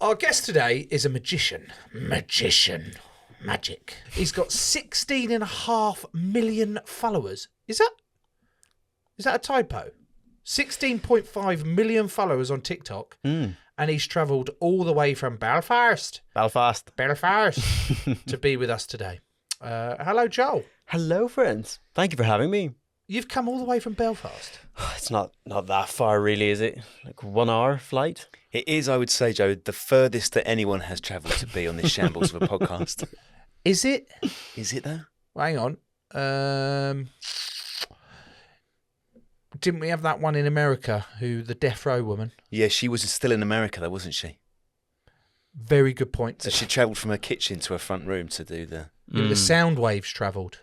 Our guest today is a magician. Magic. He's got 16.5 million followers. Is that a typo? 16.5 million followers on TikTok. And he's travelled all the way from Belfast to be with us today. Hello, Joel. Hello, friends. Thank you for having me. You've come all the way from Belfast. It's not that far, really, is it? Like 1 hour flight? It is, I would say, Joe, the furthest that anyone has travelled to be on this shambles of a podcast. Is it? Is it, though? Well, hang on. Didn't we have that one in America, the death row woman? Yeah, she was still in America, though, wasn't she? Very good point. So she travelled from her kitchen to her front room to do the... The sound waves travelled.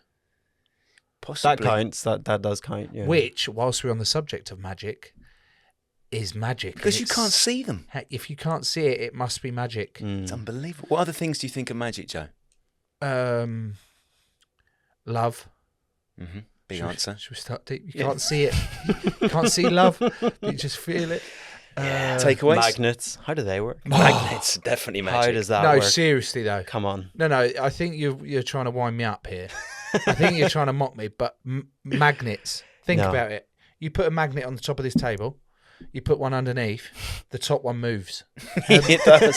Possibly. That counts. That does count, yeah. Which, whilst we're on the subject of magic, is magic. Because you can't see them. If you can't see it, it must be magic. It's unbelievable. What other things do you think are magic, Joe? Love. Big answer. Should we start deep? You can't see it. You can't see love. You just feel it. Takeaways? Magnets. How do they work? Magnets, definitely magic. How does that No, work? seriously though. Come on. No. I think you're trying to wind me up here. I think you're trying to mock me. But magnets. Think about it. You put a magnet on the top of this table. You put one underneath. The top one moves. It does.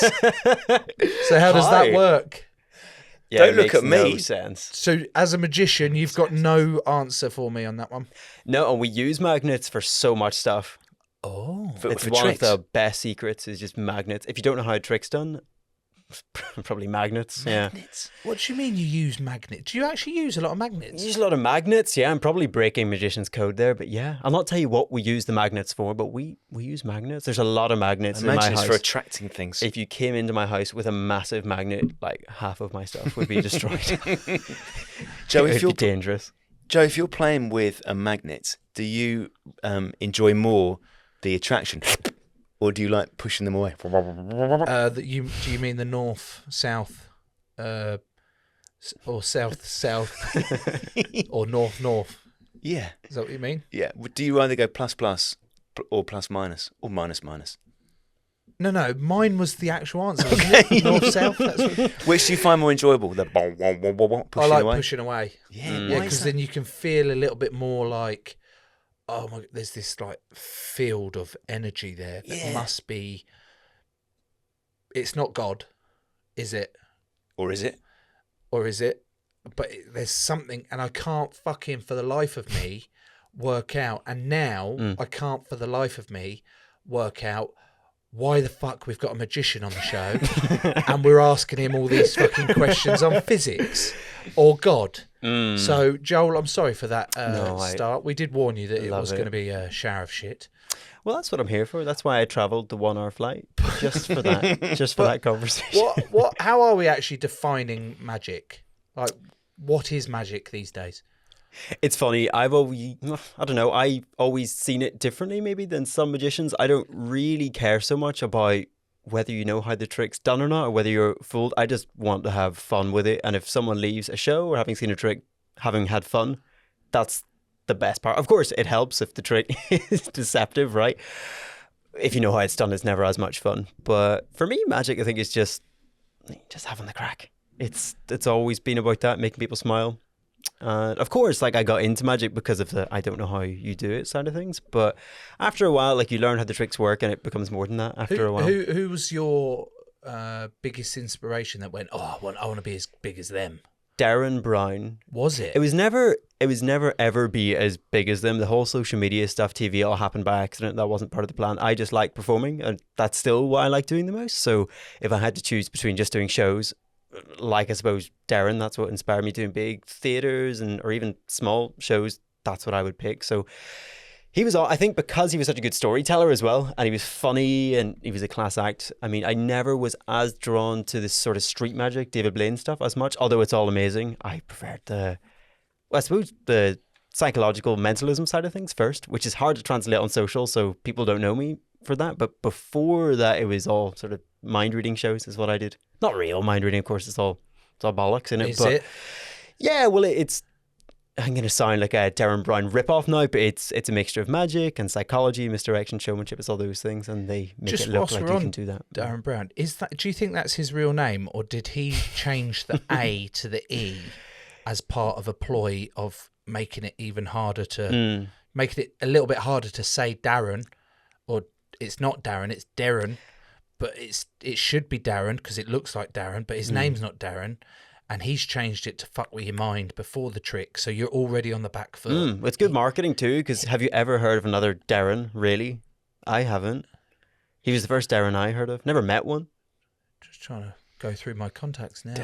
So how does that work? Yeah, Don't it look makes at me. No sense. So as a magician, you've got no answer for me on that one. No, and we use magnets for so much stuff. Oh. It's for one tricks. of the best secrets is just magnets. If you don't know how a trick's done, probably magnets. Magnets. What do you mean you use magnets? Do you actually use a lot of magnets? You use a lot of magnets, yeah. I'm probably breaking magician's code there, but yeah. I'll not tell you what we use the magnets for, but we use magnets. There's a lot of magnets in my Imagine it's house. for attracting things. If you came into my house with a massive magnet, like half of my stuff would be destroyed. Joe, It would be dangerous. Joe, if you're playing with a magnet, do you enjoy more the attraction, or do you like pushing them away? Do you mean the north, south, or south, or north? Yeah. Is that what you mean? Yeah. Do you either go plus or plus minus or minus minus? No. Mine was the actual answer. Wasn't it? North, south. That's what... Which do you find more enjoyable? The pushing I like away? pushing away. Yeah, Because then you can feel a little bit more like, oh my, there's this like field of energy there that must be. It's not God, is it? Or is it? But there's something, and I can't fucking for the life of me work out. And now I can't for the life of me work out why the fuck we've got a magician on the show and we're asking him all these fucking questions on physics or God. So, Joel, I'm sorry for that start. We did warn you that it was going to be a shower of shit. Well, that's what I'm here for. That's why I travelled the 1 hour flight. Just for that. Just for that conversation. How are we actually defining magic? Like, what is magic these days? It's funny. I've always seen it differently maybe than some magicians. I don't really care so much about whether you know how the trick's done or not, or whether you're fooled. I just want to have fun with it. And if someone leaves a show or having seen a trick, having had fun, that's the best part. Of course, it helps if the trick is deceptive, right? If you know how it's done, it's never as much fun. But for me, magic, I think, is just having the crack. It's always been about that, making people smile. Of course, like I got into magic because of the I don't know how you do it side of things. But after a while, like you learn how the tricks work, and it becomes more than that after a while. Who was your biggest inspiration that went, I want to be as big as them? Darren Brown. Was it? It was never ever be as big as them. The whole social media stuff, TV, all happened by accident. That wasn't part of the plan. I just like performing, and that's still what I like doing the most. So if I had to choose between just doing shows, like I suppose Darren, that's what inspired me doing big theaters or even small shows. That's what I would pick. So he was I think because he was such a good storyteller as well, and he was funny and he was a class act. I mean, I never was as drawn to this sort of street magic, David Blaine stuff as much, although it's all amazing. I preferred the psychological mentalism side of things first, which is hard to translate on social, so people don't know me for that. But before that, it was all sort of mind reading shows is what I did. Not real mind reading, of course. It's all bollocks in it. Is it? Yeah, well, it's I'm going to sound like a Darren Brown ripoff now, but it's a mixture of magic and psychology, misdirection, showmanship. It's all those things, and they make Just it look whilst like we're you on can do that. Darren Brown, do you think that's his real name, or did he change the A to the E as part of a ploy of making it even harder to making it a little bit harder to say Darren, or it's not Darren, it's Darren, but it should be Darren because it looks like Darren, but his name's not Darren. And he's changed it to fuck with your mind before the trick, so you're already on the back foot. It's good marketing too, because have you ever heard of another Darren, really? I haven't. He was the first Darren I heard of. Never met one. Just trying to go through my contacts now.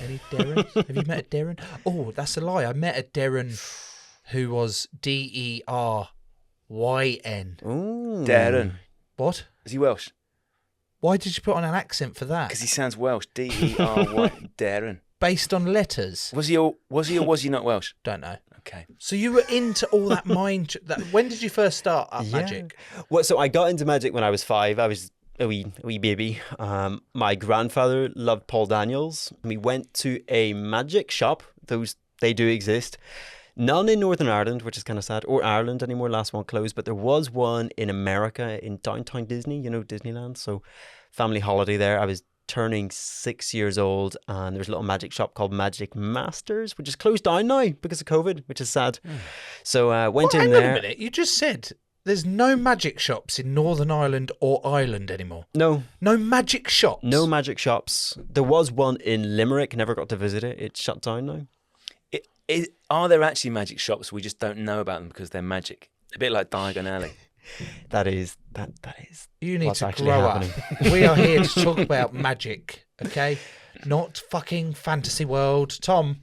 Any Darrens? Have you met a Darren? Oh, that's a lie. I met a Darren who was Deryn. Ooh. Darren. What? Is he Welsh? Why did you put on an accent for that? Because he sounds Welsh. Dery. Darren. Based on letters? Was he or was he not Welsh? Don't know. Okay. So you were into all that mind... when did you first start up magic? Well, so I got into magic when I was 5. I was a wee baby. My grandfather loved Paul Daniels. We went to a magic shop. They do exist. None in Northern Ireland, which is kind of sad, or Ireland anymore. Last one closed, but there was one in America in downtown Disney, Disneyland. So family holiday there. I was turning 6 years old, and there's a little magic shop called Magic Masters, which is closed down now because of COVID, which is sad. So went in hang there. on a minute. You just said there's no magic shops in Northern Ireland or Ireland anymore. No magic shops. No magic shops. There was one in Limerick. Never got to visit it. It's shut down now. Are there actually magic shops? We just don't know about them because they're magic. A bit like Diagon Alley. That is. You need what's to actually grow happening. up. We are here to talk about magic, okay? Not fucking fantasy world. Tom,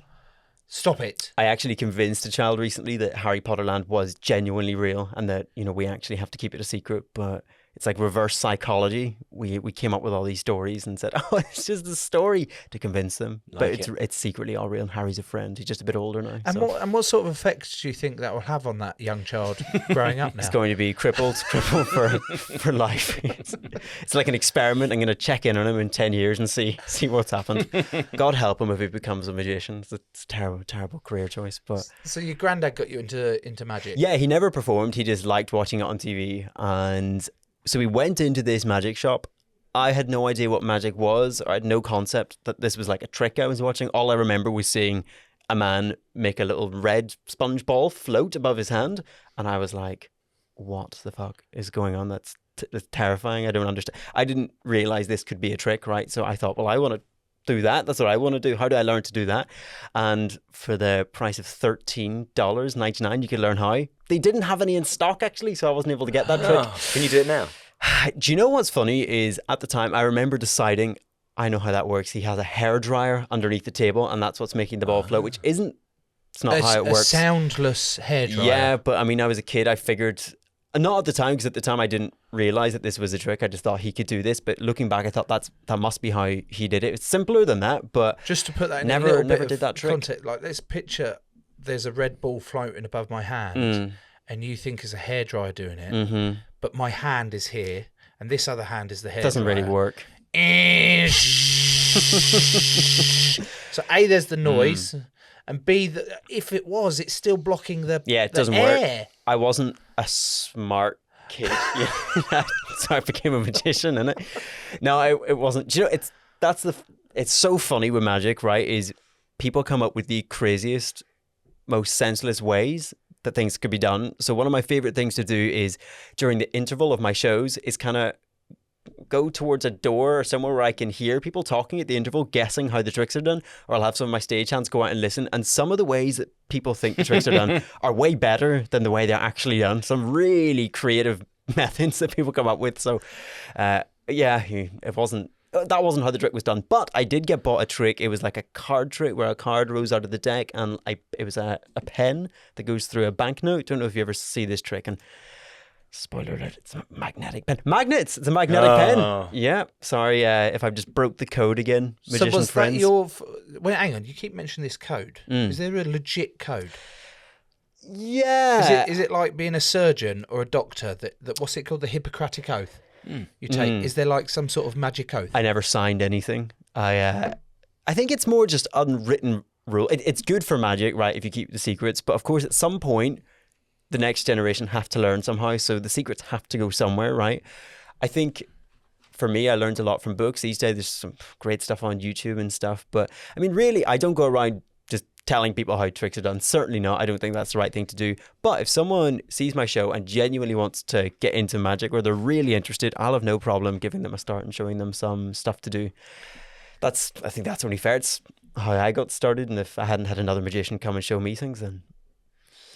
stop it. I actually convinced a child recently that Harry Potter Land was genuinely real, and that we actually have to keep it a secret. But it's like reverse psychology. We came up with all these stories and said, "Oh, it's just a story," to convince them. But it's secretly all real. And Harry's a friend. He's just a bit older now. And what sort of effect do you think that will have on that young child growing up now? It's going to be crippled for life. It's like an experiment. I'm going to check in on him in 10 years and see what's happened. God help him if he becomes a magician. It's a terrible career choice. But so your granddad got you into magic? Yeah, he never performed. He just liked watching it on TV. And so we went into this magic shop. I had no idea what magic was. I had no concept that this was like a trick I was watching. All I remember was seeing a man make a little red sponge ball float above his hand. And I was like, what the fuck is going on? That's terrifying. I don't understand. I didn't realize this could be a trick, right? So I thought, well, I want to do that. That's what I want to do. How do I learn to do that? And for the price of $13.99, you could learn how. They didn't have any in stock, actually, so I wasn't able to get that trick. Can you do it now? Do you know what's funny is at the time I remember deciding, I know how that works. He has a hairdryer underneath the table, and that's what's making the ball float, which isn't, it's not how it works. A soundless hairdryer. Yeah, but I mean, I was a kid. I figured, not at the time, because at the time I didn't realize that this was a trick. I just thought he could do this. But looking back, I thought that must be how he did it. It's simpler than that, but just to put that in never a little bit did of that trick. context, like this picture, there's a red ball floating above my hand, and you think it's a hairdryer doing it, but my hand is here, and this other hand is the hairdryer. Doesn't really work. So A, there's the noise, and B, if it was, it's still blocking the it doesn't air. work. I wasn't a smart kid, so I became a magician, innit? No, it wasn't. Do you know, it's so funny with magic, right? Is people come up with the craziest, most senseless ways that things could be done. So one of my favorite things to do is during the interval of my shows is kind of go towards a door or somewhere where I can hear people talking at the interval, guessing how the tricks are done, or I'll have some of my stagehands go out and listen. And some of the ways that people think the tricks are done are way better than the way they're actually done. Some really creative methods that people come up with. So, that wasn't how the trick was done. But I did get bought a trick. It was like a card trick where a card rose out of the deck, and it was a pen that goes through a banknote. Don't know if you ever see this trick. And spoiler alert, it's a magnetic pen. Magnets! It's a magnetic pen. Yeah. Sorry if I've just broke the code again, magician so was friends. that your... Well, hang on, you keep mentioning this code. Is there a legit code? Yeah. Is it like being a surgeon or a doctor that what's it called, the Hippocratic Oath? You take. Is there like some sort of magic oath? I never signed anything. I think it's more just unwritten rule. It's good for magic, right, if you keep the secrets. But of course, at some point, the next generation have to learn somehow. So the secrets have to go somewhere, right? I think for me, I learned a lot from books. These days, there's some great stuff on YouTube and stuff. But I mean, really, I don't go around just telling people how tricks are done. Certainly not. I don't think that's the right thing to do. But if someone sees my show and genuinely wants to get into magic, or they're really interested, I'll have no problem giving them a start and showing them some stuff to do. I think that's only fair. It's how I got started. And if I hadn't had another magician come and show me things, then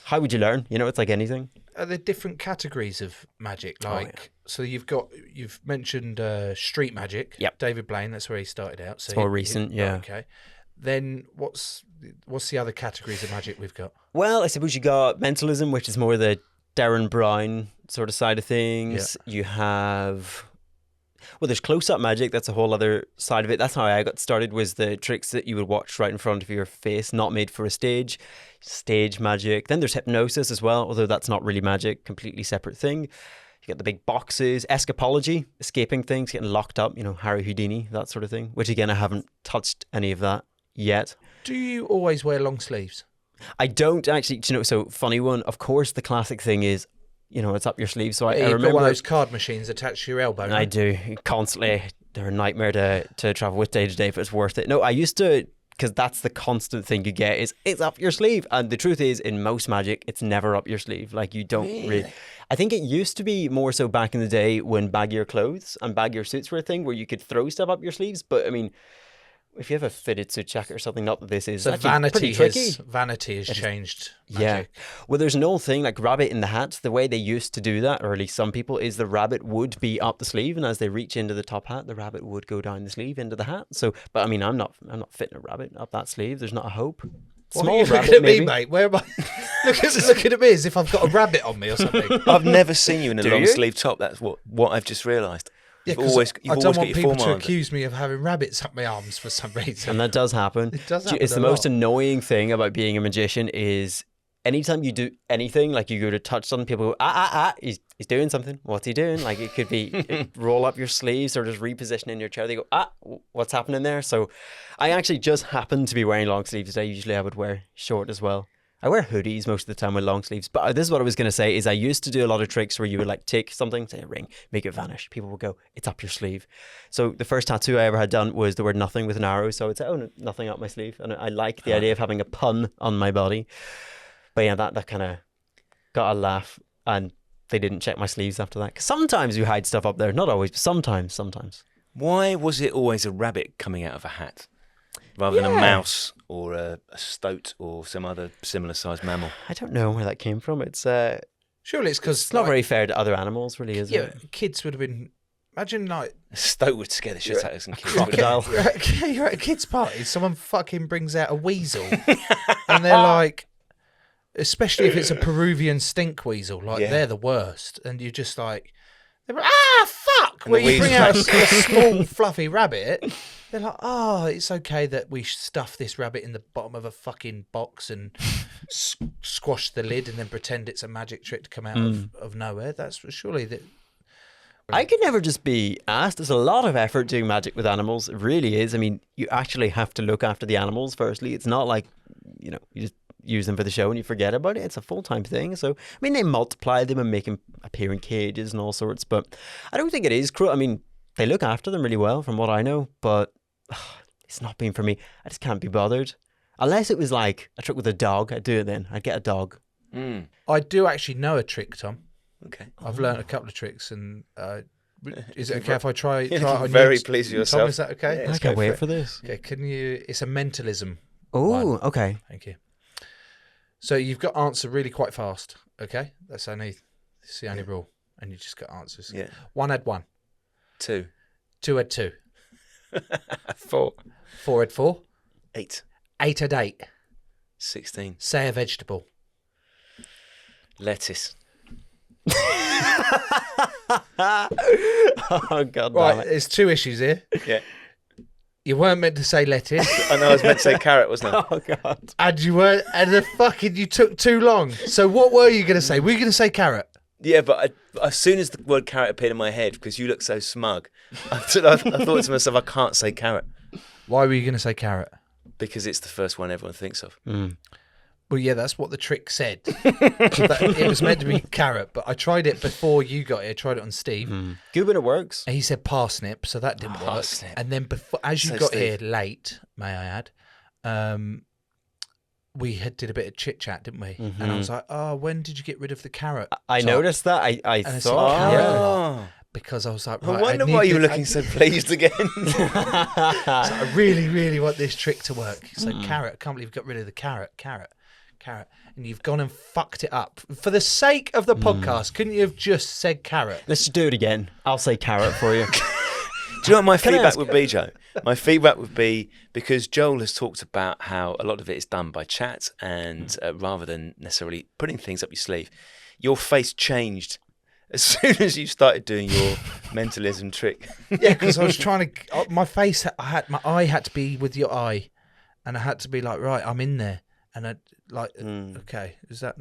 how would you learn? You know, it's like anything. Are there different categories of magic? Like, so you've mentioned street magic. Yep. David Blaine, that's where he started out. So It's more recent, yeah. Okay. Then what's the other categories of magic we've got? Well, I suppose you got mentalism, which is more the Darren Brown sort of side of things. Yeah. You have... Well, there's close-up magic. That's a whole other side of it. That's how I got started, was the tricks that you would watch right in front of your face, not made for a stage. Stage magic. Then there's hypnosis as well, although that's not really magic, completely separate thing. You get the big boxes, escapology, escaping things, getting locked up, you know, Harry Houdini, that sort of thing, which again, I haven't touched any of that yet. Do you always wear long sleeves? I don't actually, you know, so funny one, of course, the classic thing is, you know, it's up your sleeve. So I you've remember got one of those card machines attached to your elbow. I do constantly. They're a nightmare to travel with day to day, but it's worth it. No, I used to, because that's the constant thing you get, is it's up your sleeve. And the truth is, in most magic, it's never up your sleeve. Like, you don't really. I think it used to be more so back in the day when baggier clothes and baggier suits were a thing, where you could throw stuff up your sleeves. But I mean, if you have a fitted suit jacket or something, not that this is, so vanity has changed magic. Yeah. Well, there's an old thing like rabbit in the hat. The way they used to do that, or at least some people, is the rabbit would be up the sleeve, and as they reach into the top hat, the rabbit would go down the sleeve into the hat. So, but I mean, I'm not fitting a rabbit up that sleeve. There's not a hope. Small rabbit, looking at maybe. Me, mate. Where am I? looking at me as if I've got a rabbit on me or something. I've never seen you in a long sleeve top. That's what I've just realised. Yeah, I don't want people to accuse me of having rabbits up my arms for some reason. And that does happen. It does happen. It's the most annoying thing about being a magician is anytime you do anything, like you go to touch something, people go, he's doing something. What's he doing? Like, it could be roll up your sleeves or just reposition in your chair. They go, what's happening there? So I actually just happen to be wearing long sleeves today. Usually I would wear short as well. I wear hoodies most of the time with long sleeves. But this is what I was going to say, is I used to do a lot of tricks where you would like take something, say a ring, make it vanish. People would go, it's up your sleeve. So the first tattoo I ever had done was the word nothing with an arrow. So I would say, oh, no, nothing up my sleeve. And I like the idea of having a pun on my body. But yeah, that kind of got a laugh. And they didn't check my sleeves after that. 'Cause sometimes you hide stuff up there. Not always, but sometimes. Why was it always a rabbit coming out of a hat, rather than a mouse or a stoat or some other similar sized mammal? I don't know where that came from. It's surely it's because it's not very fair to other animals, really, is it? Yeah, kids would have been. Imagine like a stoat would scare the shit out of some kids. Crocodile. You're at a kid's party. Someone fucking brings out a weasel, and they're like, especially if it's a Peruvian stink weasel, like they're the worst, and you're just like, they're like, fuck! Where you bring out a small fluffy rabbit. They're like, it's okay that we stuff this rabbit in the bottom of a fucking box and squash the lid and then pretend it's a magic trick to come out of nowhere. That's surely that. I could never just be asked. There's a lot of effort doing magic with animals. It really is. I mean, you actually have to look after the animals firstly. It's not like, you know, you just use them for the show and you forget about it. It's a full-time thing. So, I mean, they multiply them and make them appear in cages and all sorts, but I don't think it is cruel. I mean, they look after them really well from what I know, but it's not been for me. I just can't be bothered. Unless it was like a trick with a dog, I'd do it then. I'd get a dog. I do actually know a trick, Tom. Okay. I've learned a couple of tricks, and is it okay if I try it on very you? pleased with yourself. Tom, is that okay? Yeah, I can't wait for this. Okay, it's a mentalism. Oh, okay. Thank you. So you've got to answer really quite fast, okay? That's the only rule, and you just got answers. Yeah. 1 had 1. 2. 2 had 2. 4. 4 had 4. 8. 8 had 8. 16. Say a vegetable. Lettuce. Oh, God damn it. There's 2 issues here. Yeah. You weren't meant to say lettuce. I know I was meant to say carrot, wasn't I? Oh, God. And you took too long. So what were you going to say? Were you going to say carrot? Yeah, but as soon as the word carrot appeared in my head, because you look so smug, I thought to myself, I can't say carrot. Why were you going to say carrot? Because it's the first one everyone thinks of. Well, yeah, that's what the trick said. It was meant to be carrot, but I tried it before you got it. I tried it on Steve. Good when it works. And he said parsnip, so that didn't Parsnip. work. And then before, as you So got Steve. here late, may I add, we did a bit of chit chat, didn't we? And I was like, "Oh, when did you get rid of the carrot?" I top?" noticed that. I I said thought. carrot. Oh. Because I was like, I right, wonder need why you were the- looking so pleased again. I really, really want this trick to work. So carrot, I can't believe you got rid of the carrot. And you've gone and fucked it up. For the sake of the podcast, couldn't you have just said carrot? Let's just do it again. I'll say carrot for you. Do you know what my Can I feedback ask- would be, Joe? My feedback would be, because Joel has talked about how a lot of it is done by chat and rather than necessarily putting things up your sleeve, your face changed as soon as you started doing your mentalism trick. Yeah, because I was trying to. My face, my eye had to be with your eye, and I had to be like, right, I'm in there, and I like, okay, was that?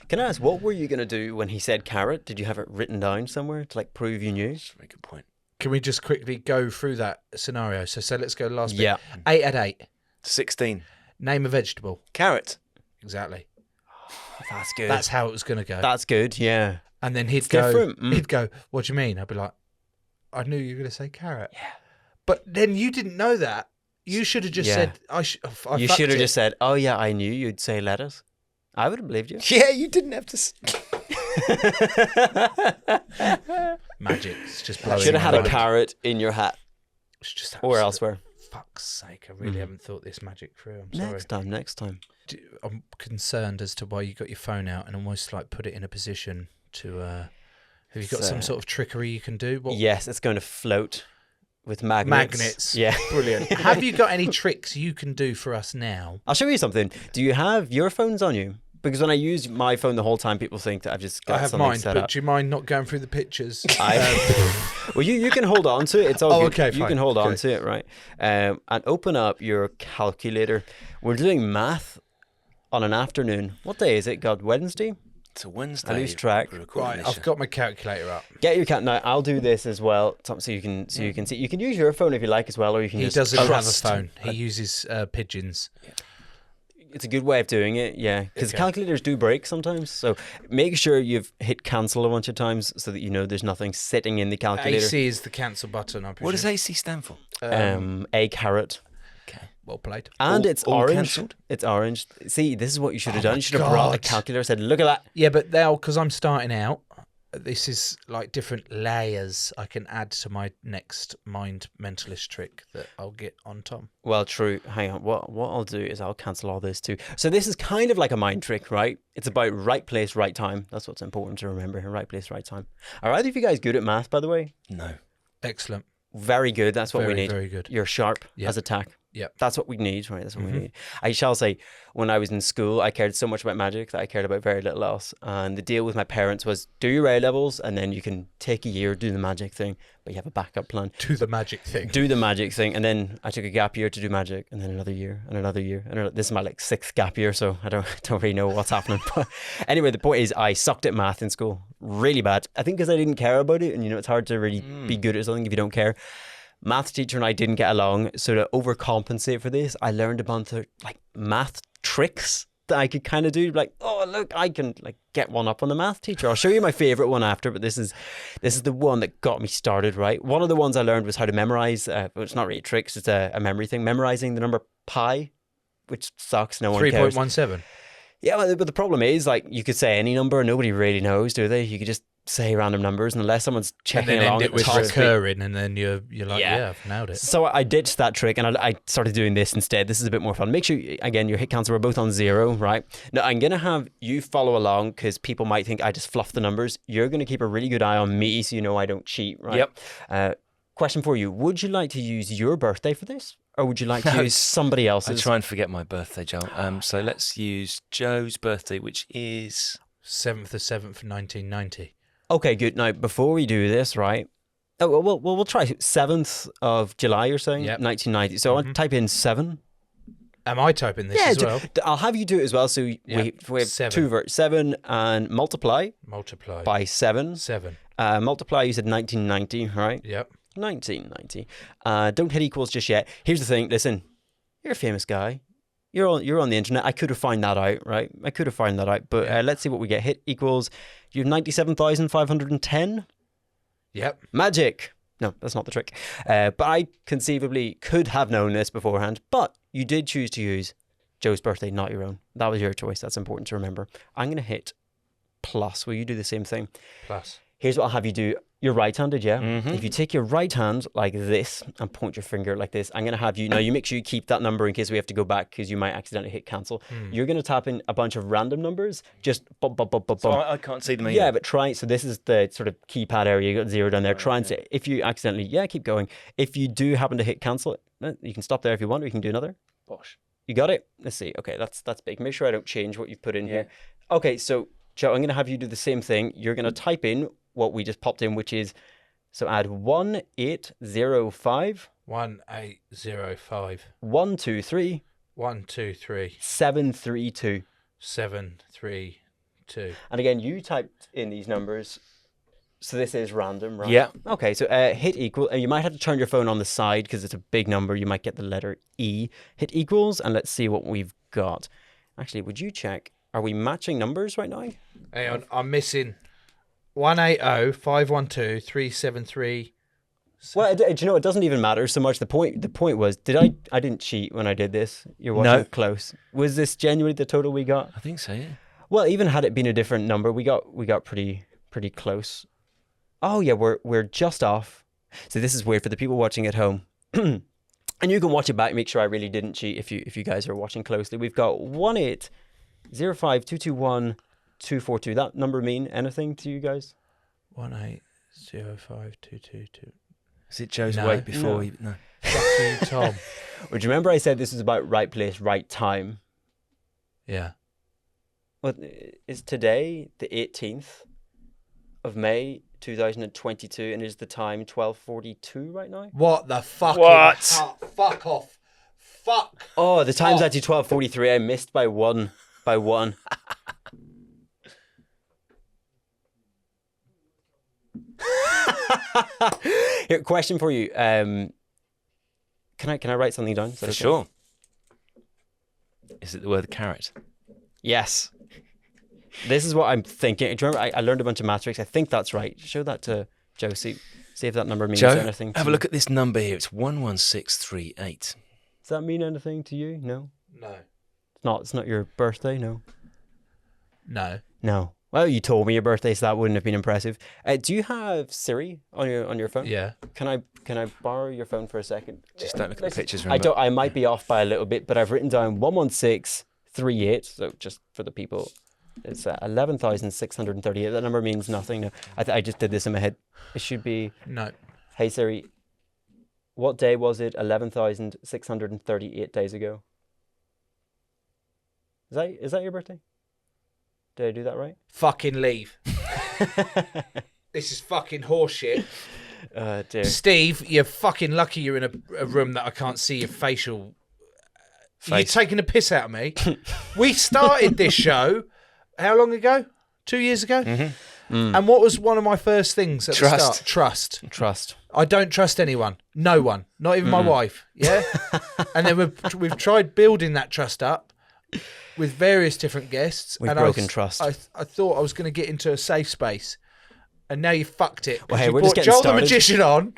Can I ask, what were you going to do when he said carrot? Did you have it written down somewhere to like prove you knew? That's a very good point. Can we just quickly go through that scenario? So let's go last bit. Yeah. 8 at 8. 16. Name a vegetable. Carrot. Exactly. That's good. That's how it was going to go. That's good. Yeah. And then he'd It's go, different. he'd go, what do you mean? I'd be like, I knew you were going to say carrot. Yeah. But then you didn't know that. You should have just Yeah. said, You should have just said, "Oh yeah, I knew you'd say lettuce." I would have believed you. Yeah, you didn't have to. magic. It's just blowing Should have had a my mind. carrot in your hat It's just or absolute- elsewhere. Fuck's sake. I really haven't thought this magic through. I'm sorry. Next time. I'm concerned as to why you got your phone out and almost like put it in a position to. Have you got some sort of trickery you can do? What? Yes, it's going to float with magnets. Magnets. Yeah. Brilliant. Have you got any tricks you can do for us now? I'll show you something. Do you have your phones on you? Because when I use my phone the whole time, people think that I've just got I have something mine, set but up. do you mind not going through the pictures? Well, you can hold on to it. It's all Oh, good. okay, You fine. can hold on Okay. to it, right? And open up your calculator. We're doing math on an afternoon. What day is it, God? Wednesday? It's a Wednesday. I lose track. we're recording Right, this I've show. got my calculator up. Get your cat. Now I'll do this as well, Tom, so you can see. You can use your phone if you like as well, or you can He just doesn't have a trust. phone. He uses pigeons. It's a good way of doing it, yeah. Because Okay. calculators do break sometimes, so make sure you've hit cancel a bunch of times so that you know there's nothing sitting in the calculator. AC is the cancel button, I presume. What does AC stand for? A carrot. Well played. And All- it's all orange. cancelled? It's orange. See, this is what you should have Oh done. my You should have brought the God. calculator and said, look at that. Yeah, but now, because I'm starting out, this is like different layers I can add to my next mind mentalist trick that I'll get on Tom. Well, true. Hang on. What I'll do is I'll cancel all this too. So this is kind of like a mind trick, right? It's about right place, right time. That's what's important to remember here. Right place, right time. Are either of you guys good at math, by the way? No. Excellent. Very good. That's what we Very, need. very good. You're sharp Yep. as a tack. Yep. That's what we need, right? That's what we need. I shall say, when I was in school, I cared so much about magic that I cared about very little else. And the deal with my parents was do your A levels and then you can take a year, do the magic thing, but you have a backup plan. Do the magic thing. Do the magic thing. And then I took a gap year to do magic, and then another year and another year. And this is my like 6th gap year, so I don't really know what's happening. But anyway, the point is I sucked at math in school really bad. I think because I didn't care about it. And it's hard to really be good at something if you don't care. Math teacher and I didn't get along, so to overcompensate for this, I learned a bunch of like math tricks that I could kind of do. Like, oh look, I can like get one up on the math teacher. I'll show you my favorite one after, but this is the one that got me started. Right, one of the ones I learned was how to memorize. But it's not really tricks; it's a memory thing. Memorizing the number pi, which sucks. No one cares. 3.17. Yeah, but the problem is, like, you could say any number, nobody really knows, do they? You could just say random numbers, and unless someone's And checking then along end at it the with top speed- recurring, and then you're like, Yeah. yeah, I've nailed it. So I ditched that trick, and I started doing this instead. This is a bit more fun. Make sure, again, your hit counts are both on 0, right? Now, I'm going to have you follow along, because people might think I just fluff the numbers. You're going to keep a really good eye on me, so you know I don't cheat, right? Yep. Question for you. Would you like to use your birthday for this? Or would you like to use somebody I else's? try and forget my birthday, Joel. So let's use Joe's birthday, which is 7th of 7th, 1990. Okay, good. Now, before we do this, right? Oh, well, we'll try 7th of July, you're saying? Yep. 1990. So I'll type in 7. Am I typing this as well? I'll have you do it as well. So we have 7. 2 versions. 7 and multiply Multiply by 7. 7. Multiply, you said 1990, right? Yep. 1990. Don't hit equals just yet. Here's the thing. Listen, You're a famous guy. You're on the internet. I could have found that out, right? I could have found that out. But let's see what we get. Hit equals, you have 97,510. Yep. Magic. No, that's not the trick. But I conceivably could have known this beforehand. But you did choose to use Joe's birthday, not your own. That was your choice. That's important to remember. I'm going to hit plus. Will you do the same thing? Plus. Here's what I'll have you do. You're right-handed, yeah? Mm-hmm. If you take your right hand like this and point your finger like this, I'm going to have you... Now, you make sure you keep that number in case we have to go back because you might accidentally hit cancel. You're going to tap in a bunch of random numbers. Just bum, bum, bum, bum, So bum. I can't see them either. Yeah, but try... So this is the sort of keypad area. You got 0 down there. Try and say... If you accidentally... Yeah, keep going. If you do happen to hit cancel, you can stop there if you want, or you can do another. Bosh. You got it? Let's see. Okay, that's big. Make sure I don't change what you've put in here. Okay, so, Joe, I'm going to have you do the same thing. You're going to type in what we just popped in, which is... So add 1805. 1805. 123. 123. 732. 732. And again, you typed in these numbers. So this is random, right? Yeah. Okay, so hit equal. And you might have to turn your phone on the side because it's a big number. You might get the letter E. Hit equals, and let's see what we've got. Actually, would you check? Are we matching numbers right now? Hang on, I'm missing 180 512 373. Well, do you know, it doesn't even matter so much. The point was, I didn't cheat when I did this. You're watching No. it close. Was this genuinely the total we got? I think so, yeah. Well, even had it been a different number, we got pretty close. Oh yeah, we're just off. So this is weird for the people watching at home. And you can watch it back, make sure I really didn't cheat if you guys are watching closely. We've got 1805221 That number mean anything to you guys? 1805222. Is it Joe's No. weight before No. he... No. Fuck you, Tom. Well, do you remember I said this is about right place, right time? Yeah. Well, is today the 18th of May 2022, and is the time 12:42 right now? What the fuck? What? Fuck off. Fuck. Oh, the time's Oh. actually 12:43. I missed by one. Here, question for you. Can I write something down? Is that For okay? sure. Is it the word carrot? Yes. This is what I'm thinking. Do you remember I learned a bunch of math tricks? I think that's right. Show that to Joe. See if that number means Joe, anything to have you. a look at this number here. It's 11638. Does that mean anything to you? No. No. It's not your birthday, no. No. No. Well, you told me your birthday, so that wouldn't have been impressive. Do you have Siri on your phone? Yeah. Can I borrow your phone for a second? Just don't look at the pictures, I remember? don't. I might be off by a little bit, but I've written down 11638. So just for the people, it's 11,638. That number means nothing. No, I just did this in my head. It should be. No. Hey Siri, what day was it? 11,638 days ago. Is that your birthday? Did I do that right? Fucking leave. This is fucking horseshit. Dear. Steve, you're fucking lucky you're in a room that I can't see your facial. You're Face. taking a piss out of me. We started this show how long ago? 2 years ago? Mm-hmm. And what was one of my first things at the Trust. start? Trust. Trust. I don't trust anyone. No one. Not even my wife. Yeah? And then we've tried building that trust up with various different guests. We've and broken trust. I thought I was going to get into a safe space. And now you fucked it. 'cause Well, hey, you we're just brought getting Joel started. the Magician on.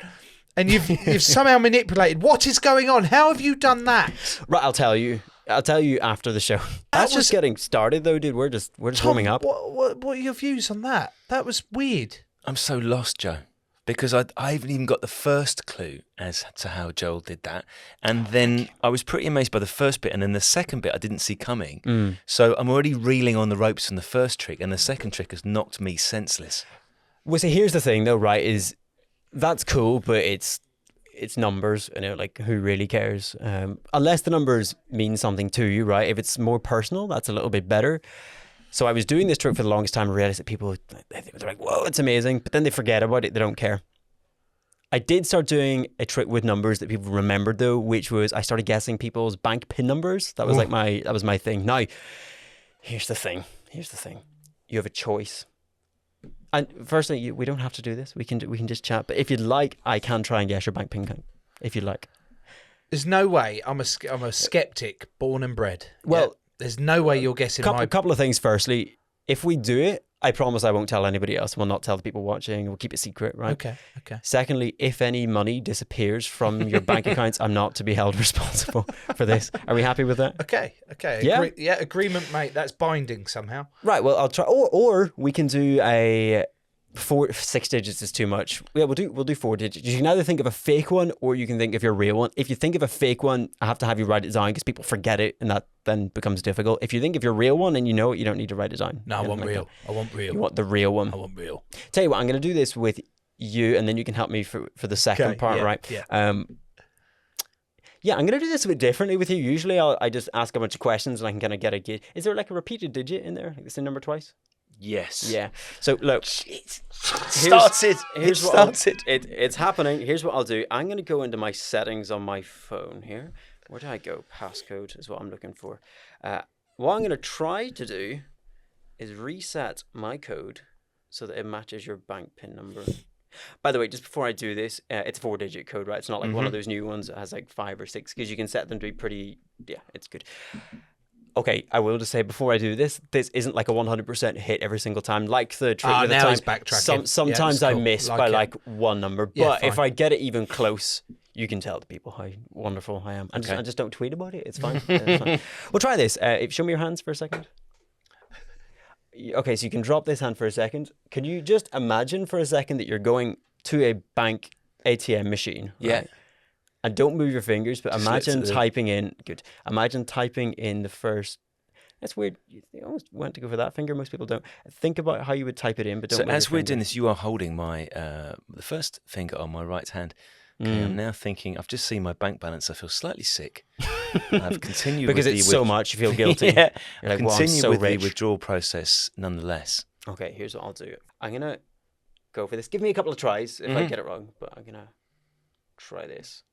And you've somehow manipulated. What is going on? How have you done that? Right, I'll tell you after the show. That's was- just getting started, though, dude. We're just warming up. What are your views on that? That was weird. I'm so lost, Joe, because I haven't even got the first clue as to how Joel did that. And then I was pretty amazed by the first bit, and then the second bit I didn't see coming. So I'm already reeling on the ropes from the first trick, and the second trick has knocked me senseless. Well, so here's the thing, though, right? Is that's cool, but it's numbers, like who really cares? Unless the numbers mean something to you, right? If it's more personal, that's a little bit better. So I was doing this trick for the longest time and realized that people, they're like, whoa, it's amazing. But then they forget about it. They don't care. I did start doing a trick with numbers that people remembered, though, which was I started guessing people's bank PIN numbers. That was my thing. Now, here's the thing. You have a choice. And firstly, we don't have to do this. We can just chat. But if you'd like, I can try and guess your bank PIN if you'd like. There's no way. I'm a skeptic, born and bred. Well, Yeah? There's no way you're guessing my... couple of things. Firstly, if we do it, I promise I won't tell anybody else. We'll not tell the people watching. We'll keep it secret, right? Okay. Secondly, if any money disappears from your bank accounts, I'm not to be held responsible for this. Are we happy with that? Okay. Yeah? Agreement, mate. That's binding somehow. Right, well, I'll try. Or we can do a... 6 digits is too much. Yeah, we'll do 4 digits. You can either think of a fake one or you can think of your real one. If you think of a fake one, I have to have you write it down because people forget it and that then becomes difficult. If you think of your real one and you know it, you don't need to write it down. No, I want real. I want real. You want the real one. I want real. Tell you what, I'm going to do this with you and then you can help me for the second part, right? Yeah. Yeah, I'm going to do this a bit differently with you. Usually I just ask a bunch of questions and I can kind of get a gauge. Is there like a repeated digit in there? Like the same number twice? Yes. Yeah. So look, It's started. It's happening. Here's what I'll do. I'm going to go into my settings on my phone here. Where do I go? Passcode is what I'm looking for. What I'm going to try to do is reset my code so that it matches your bank PIN number. By the way, just before I do this, it's a 4-digit code, right? It's not like one of those new ones that has like 5 or 6 because you can set them to be pretty. Yeah, it's good. Okay, I will just say before I do this isn't like a 100% hit every single time. Like the trick with the now time, he's backtracking. Sometimes Yeah, I cool. miss by like one number. Yeah, But if fine. I get it even close, you can tell the people how wonderful I am. I just don't tweet about it. It's fine. It's fine. We'll try this. Show me your hands for a second. Okay, so you can drop this hand for a second. Can you just imagine for a second that you're going to a bank ATM machine? Right? Yeah. And don't move your fingers, but Just imagine looks at typing in. Good. Imagine typing in the first. That's weird. You almost went to go for that finger. Most people don't. Think about how you would type it in, but don't. So move as your we're doing finger. this, you are holding my the first finger on my right hand. Okay, I'm now thinking. I've just seen my bank balance. I feel slightly sick. I've continued because with it's the so much. You feel guilty. Yeah, You're like, continue well, I'm so with rich. the withdrawal process nonetheless. Okay, here's what I'll do. I'm gonna go for this. Give me a couple of tries if I get it wrong, but I'm gonna try this.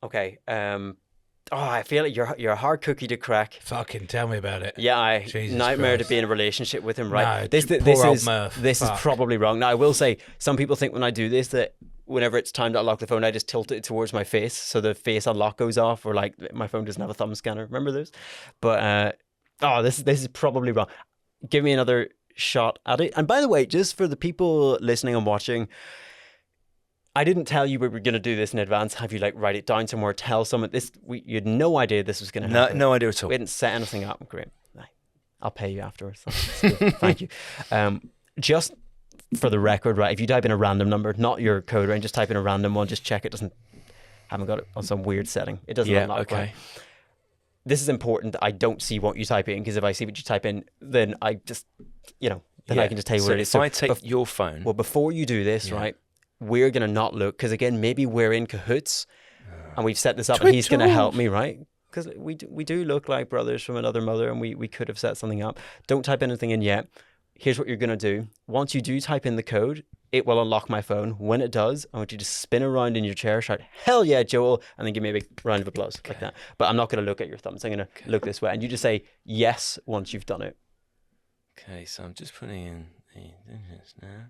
Okay. I feel like you're a hard cookie to crack. Fucking tell me about it. Yeah, Jesus nightmare Christ. to be in a relationship with him, right? No, this poor old is Murph. this is Fuck. probably wrong. Now I will say some people think when I do this that whenever it's time to unlock the phone, I just tilt it towards my face so the face unlock goes off, or like my phone doesn't have a thumb scanner. Remember those? But this is probably wrong. Give me another shot at it. And by the way, just for the people listening and watching, I didn't tell you we were going to do this in advance. Have you like write it down somewhere? Tell someone this. You had no idea this was going to happen. No idea at all. We hadn't set anything up. Great. I'll pay you afterwards. That's good. Thank you. Just for the record, right? If you type in a random number, not your code, right? Just type in a random one. Just check it haven't got it on some weird setting. It doesn't unlock. Okay. Right? This is important. I don't see what you type in because if I see what you type in, then I just, then I can just tell you what it is. So if I take your phone. Well, before you do this, right, we're going to not look, because again, maybe we're in cahoots and we've set this up and he's going to help me, right? Because we do look like brothers from another mother and we could have set something up. Don't type anything in yet. Here's what you're going to do. Once you do type in the code, it will unlock my phone. When it does, I want you to spin around in your chair, shout, "Hell yeah, Joel," and then give me a big round of applause like that. But I'm not going to look at your thumbs. I'm going to look this way. And you just say yes once you've done it. Okay, so I'm just putting in the digits now.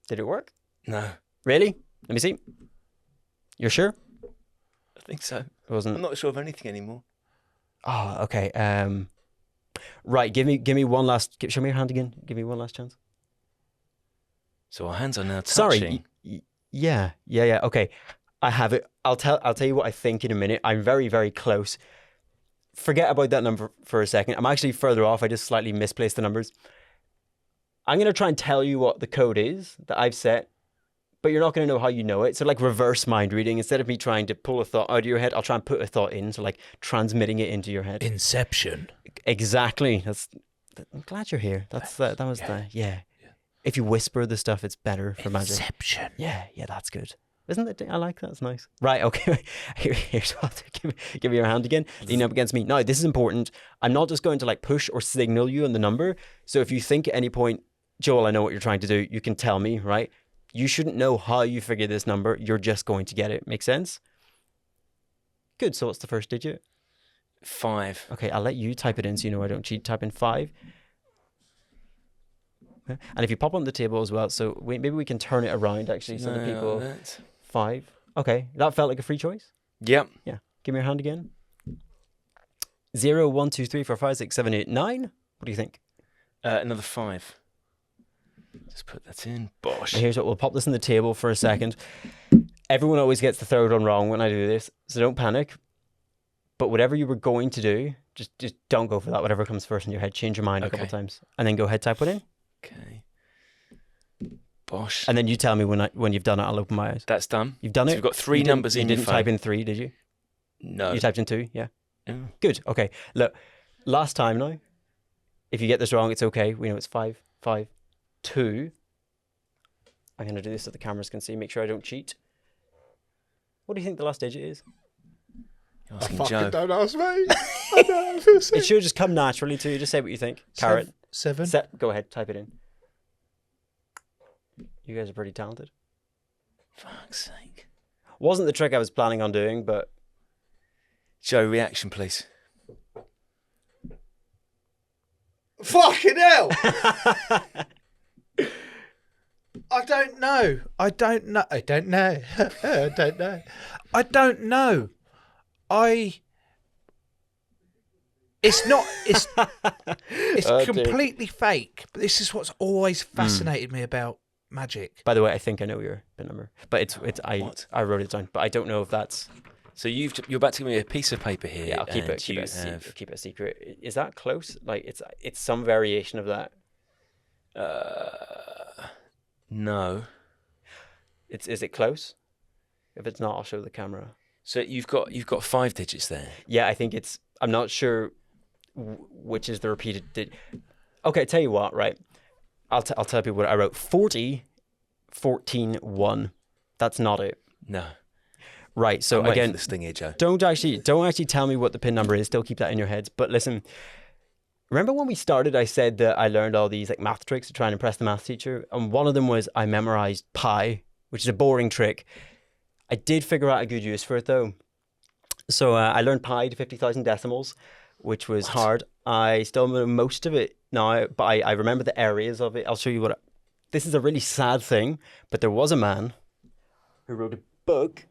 Did it work? No, Really? Let me see. You're sure? I think so. It wasn't. I'm not sure of anything anymore. Oh, okay. Right. Give me one last. Show me your hand again. Give me one last chance. So our hands are now touching. Sorry. Yeah. Okay. I have it. I'll tell you what I think in a minute. I'm very, very close. Forget about that number for a second. I'm actually further off. I just slightly misplaced the numbers. I'm going to try and tell you what the code is that I've set, but you're not going to know how you know it. So like reverse mind reading. Instead of me trying to pull a thought out of your head, I'll try and put a thought in. So like transmitting it into your head. Inception. Exactly. I'm glad you're here. That was yeah. If you whisper the stuff, it's better for magic. Inception. Yeah, that's good. Isn't it? I like that. It's nice. Right, okay. Here's what give me your hand again. Lean up against me. Now, this is important. I'm not just going to like push or signal you on the number. So if you think at any point, Joel, I know what you're trying to do, you can tell me, right? You shouldn't know how you figure this number. You're just going to get it. Make sense? Good. So what's the first digit? 5. Okay, I'll let you type it in so you know I don't cheat. Type in 5. And if you pop on the table as well, so maybe we can turn it around actually, so the people. That. 5. Okay, that felt like a free choice. Yep. Yeah. Give me your hand again. 0, 1, 2, 3, 4, 5, 6, 7, 8, 9. What do you think? Another 5. Just put that in. Bosh. And here's what we'll pop this on the table for a second. Everyone always gets the third one wrong when I do this, so don't panic. But whatever you were going to do, just don't go for that. Whatever comes first in your head, change your mind a couple times, and then go ahead, type it in. Okay. Bosh. And then you tell me when you've done it. I'll open my eyes. That's done. You've done So it. you've got 3 numbers in You your didn't phone. type in 3, did you? No. You typed in 2. Yeah. Oh. Good. Okay. Look, last time now. If you get this wrong, it's okay. We know it's 5, 5, 2. I'm going to do this so the cameras can see. Make sure I don't cheat. What do you think the last digit is? You're asking Joe. Don't ask me. I know, I feel sick. It should just come naturally to you. Just say what you think. Carrot. 7. Go ahead. Type it in. You guys are pretty talented. Fuck's sake. Wasn't the trick I was planning on doing, but... Joe, reaction, please. Fucking hell! I don't know. It's not. It's Oh, dear. completely fake. But this is what's always fascinated me about magic. By the way, I think I know your PIN number, but What? I wrote it down, but I don't know if that's... So you're about to give me a piece of paper here. Yeah, I'll keep and it. Keep you it, have- keep it a secret. Is that close? Like it's some variation of that. No. Is it close? If it's not, I'll show the camera. So you've got 5 digits there. Yeah, I think it's... I'm not sure which is the repeated... Okay, tell you what, right? I'll tell people what I wrote. 40, 14, 1. That's not it. No. Right, so I'm waiting again... for this thing here, Joe. Don't actually tell me what the PIN number is. Still keep that in your heads. But listen, remember when we started, I said that I learned all these like math tricks to try and impress the math teacher? And one of them was I memorized pi, which is a boring trick. I did figure out a good use for it though. So I learned pi to 50,000 decimals, which was hard. I still know most of it now, but I remember the areas of it. I'll show you what... This is a really sad thing, but there was a man who wrote a book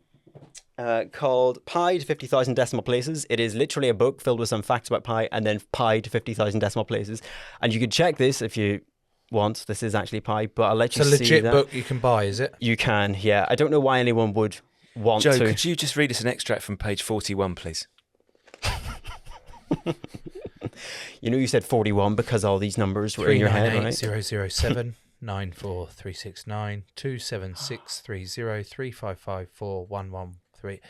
called Pi to 50,000 Decimal Places. It is literally a book filled with some facts about pi and then pi to 50,000 decimal places. And you can check this if you want. This is actually pi, but I'll let you see that. It's a legit book you can buy, is it? You can, yeah. I don't know why anyone would want Joe, to. could you just read us an extract from page 41, please? You know, you said 41 because all these numbers were in your head, right? 007 94369 27630 355 4113.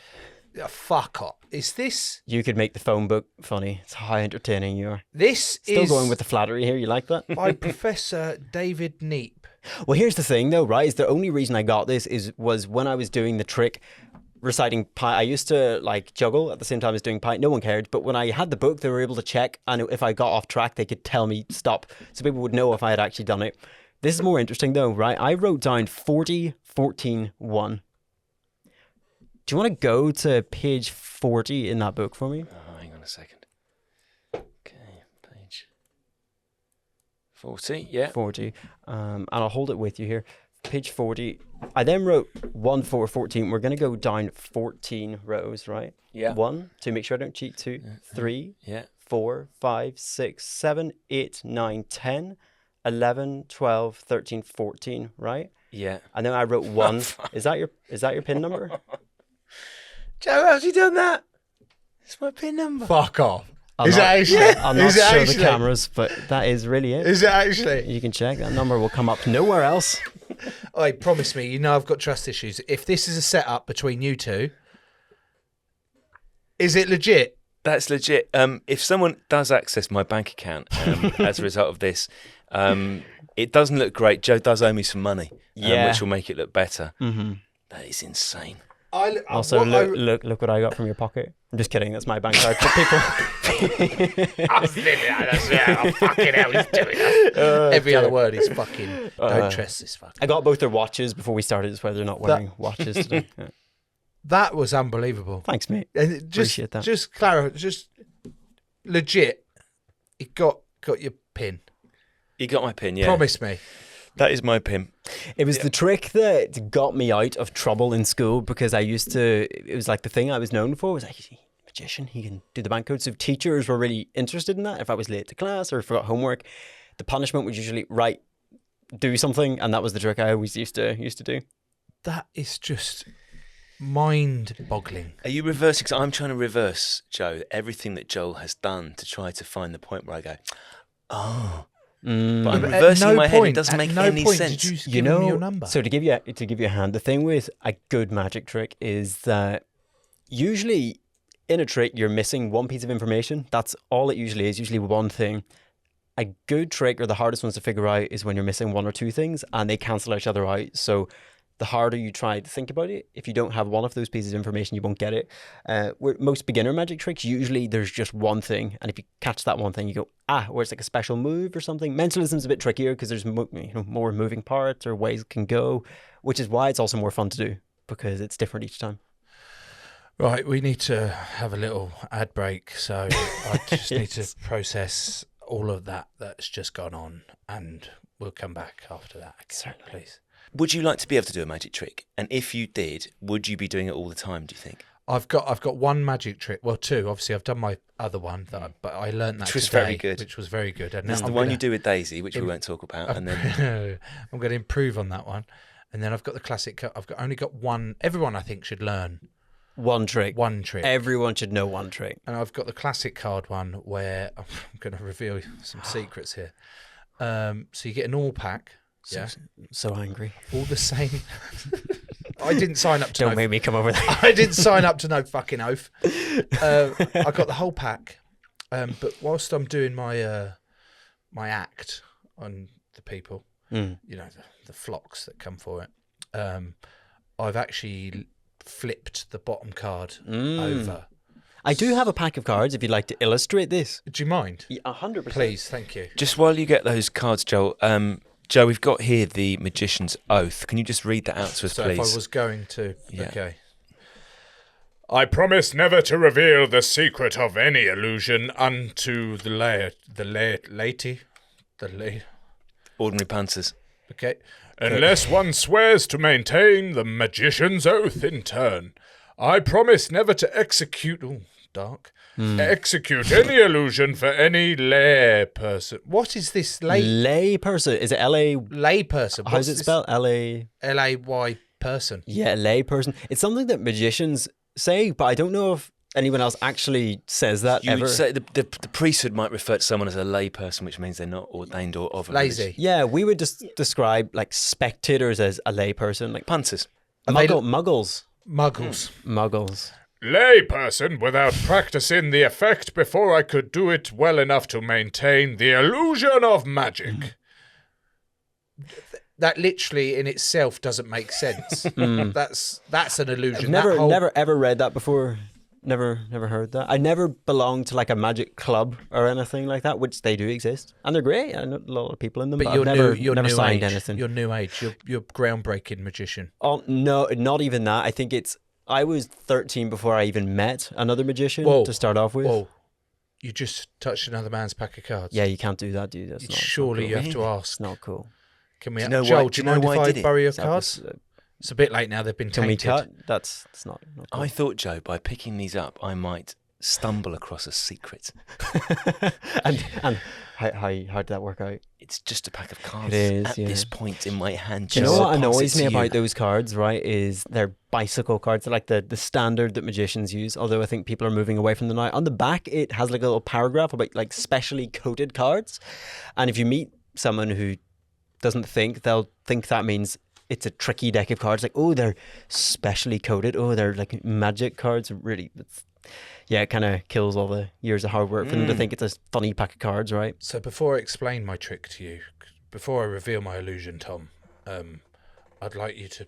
Fuck off. Is this... You could make the phone book funny. It's how entertaining you are. This Still is going with the flattery here. You like that? by Professor David Neep. Well, here's the thing, though, right? Is the only reason I got this was when I was doing the trick reciting pi. I used to like juggle at the same time as doing pi. No one cared. But when I had the book, they were able to check. And if I got off track, they could tell me stop. So people would know if I had actually done it. This is more interesting, though, right? I wrote down 40, 14, 1. Do you want to go to page 40 in that book for me? Oh, hang on a second. Okay, page 40, yeah. 40. And I'll hold it with you here. Page 40. I then wrote 1, 4, 14. We're going to go down 14 rows, right? Yeah. 1, to make sure I don't cheat. 2, 3, Yeah. 4, 5, 6, 7, 8, 9, 10, 11, 12, 13, 14, right? Yeah. And then I wrote 1. Is that your PIN number? Joe, how's he done that? It's my PIN number. Fuck off. I'll Is not- it actually? I'll not Is it show the actually? cameras, but that is really it. Is it actually? You can check. That number will come up nowhere else. Oi, promise me, you know I've got trust issues. If this is a setup between you two, is it legit? That's legit. If someone does access my bank account as a result of this, it doesn't look great. Joe does owe me some money, Yeah. which will make it look better. Mm-hmm. That is insane. Also, look what I got from your pocket. I'm just kidding. That's my bank card. But people... Fucking hell, he's doing that. Every other word is fucking. Don't trust this fucker. I got both their watches before we started. That's why they're not wearing watches today. Yeah. That was unbelievable. Thanks, mate. And it Appreciate that. Just Clara, just legit. You got your pin. You got my pin, yeah. Promise me. That is my pin. It was the trick that got me out of trouble in school because it was like the thing I was known for was like, magician, he can do the bank code. So teachers were really interested in that. If I was late to class or forgot homework, the punishment was usually, do something. And that was the trick I always used to do. That is just mind-boggling. Are you reversing? Because I'm trying to reverse, Joe, everything that Joel has done to try to find the point where I go, oh. But I'm reversing in my head. It doesn't make any sense. Did you give him your number? So to give you a hand, the thing with a good magic trick is that usually in a trick you're missing one piece of information. That's all it usually is. Usually one thing. A good trick, or the hardest ones to figure out, is when you're missing one or two things and they cancel each other out. So the harder you try to think about it, if you don't have one of those pieces of information, you won't get it. Where most beginner magic tricks, usually there's just one thing. And if you catch that one thing, you go, or it's like a special move or something. Mentalism's a bit trickier because there's more moving parts or ways it can go, which is why it's also more fun to do because it's different each time. Right, we need to have a little ad break. So I just need to process all of that's just gone on. And we'll come back after that. Certainly. Please. Would you like to be able to do a magic trick? And if you did, would you be doing it all the time, do you think? I've got one magic trick. Well, two. Obviously, I've done my other one, but I learned that Which was today, very good. Which was very good. And There's the one you do with Daisy, which we won't talk about. And then I'm going to improve on that one. And then I've got the classic. I've only got one. Everyone, I think, should learn one trick. One trick. Everyone should know one trick. And I've got the classic card one where I'm going to reveal some secrets here. So you get a normal pack. Yeah. So angry. All the same. I didn't sign up to Don't make me come over there. I didn't sign up to no fucking oath. I got the whole pack. But whilst I'm doing my my act on the people, you know, the flocks that come for it, I've actually flipped the bottom card over. I do have a pack of cards if you'd like to illustrate this. Do you mind? 100%. Please, thank you. just while you get those cards, Joel, Joe, we've got here the Magician's Oath. Can you just read that out to us, So please? if I was going to, Yeah. okay. I promise never to reveal the secret of any illusion unto the Ordinary punters. Okay. unless one swears to maintain the magician's oath in turn. I promise never to execute execute any illusion for any lay person. What is this Lay person. Is it L-A? lay person? How's it spelled? L-A? L-A-Y person. Yeah, lay person. It's something that magicians say, but I don't know if anyone else actually says that You ever. would say the priesthood might refer to someone as a lay person, which means they're not ordained or of a Lazy. religion. Yeah, we would just describe like spectators as a lay person, like Punters. muggles. Muggles. Lay person without practicing the effect before I could do it well enough to maintain the illusion of magic. That literally in itself doesn't make sense. That's an illusion. I've That whole- never ever read that before. Never heard that. I never belonged to like a magic club or anything like that, which they do exist, and they're great. I know a lot of people in them, but But I've you're never new signed age. anything. You're new age. You're groundbreaking magician. Oh no, not even that. I think I was 13 before I even met another magician to start off with. Whoa. You just touched another man's pack of cards. Yeah, you can't do that, dude. That's not Surely cool. you have to Really? ask. It's not cool. Can we? Do you know Joel, why- do you do you know mind why if I I did it? borrow your That cards? was, It's a bit late now. They've been can we tainted. cut? That's not cool. I thought, Joe, by picking these up, I might stumble across a secret. and how did that work out? It's just a pack of cards It is, at yeah. this point in my hand. Do you know Joe. what I'll pass annoys it me to you. about those cards, right, is they're bicycle cards. They're like the standard that magicians use, although I think people are moving away from them now. On the back, it has like a little paragraph about like specially coded cards. And if you meet someone who doesn't think, they'll think that means it's a tricky deck of cards. Like, oh, they're specially coded. Oh, they're like magic cards. Really, it kind of kills all the years of hard work for them to think it's a funny pack of cards, right? So before I explain my trick to you, before I reveal my illusion, Tom, I'd like you to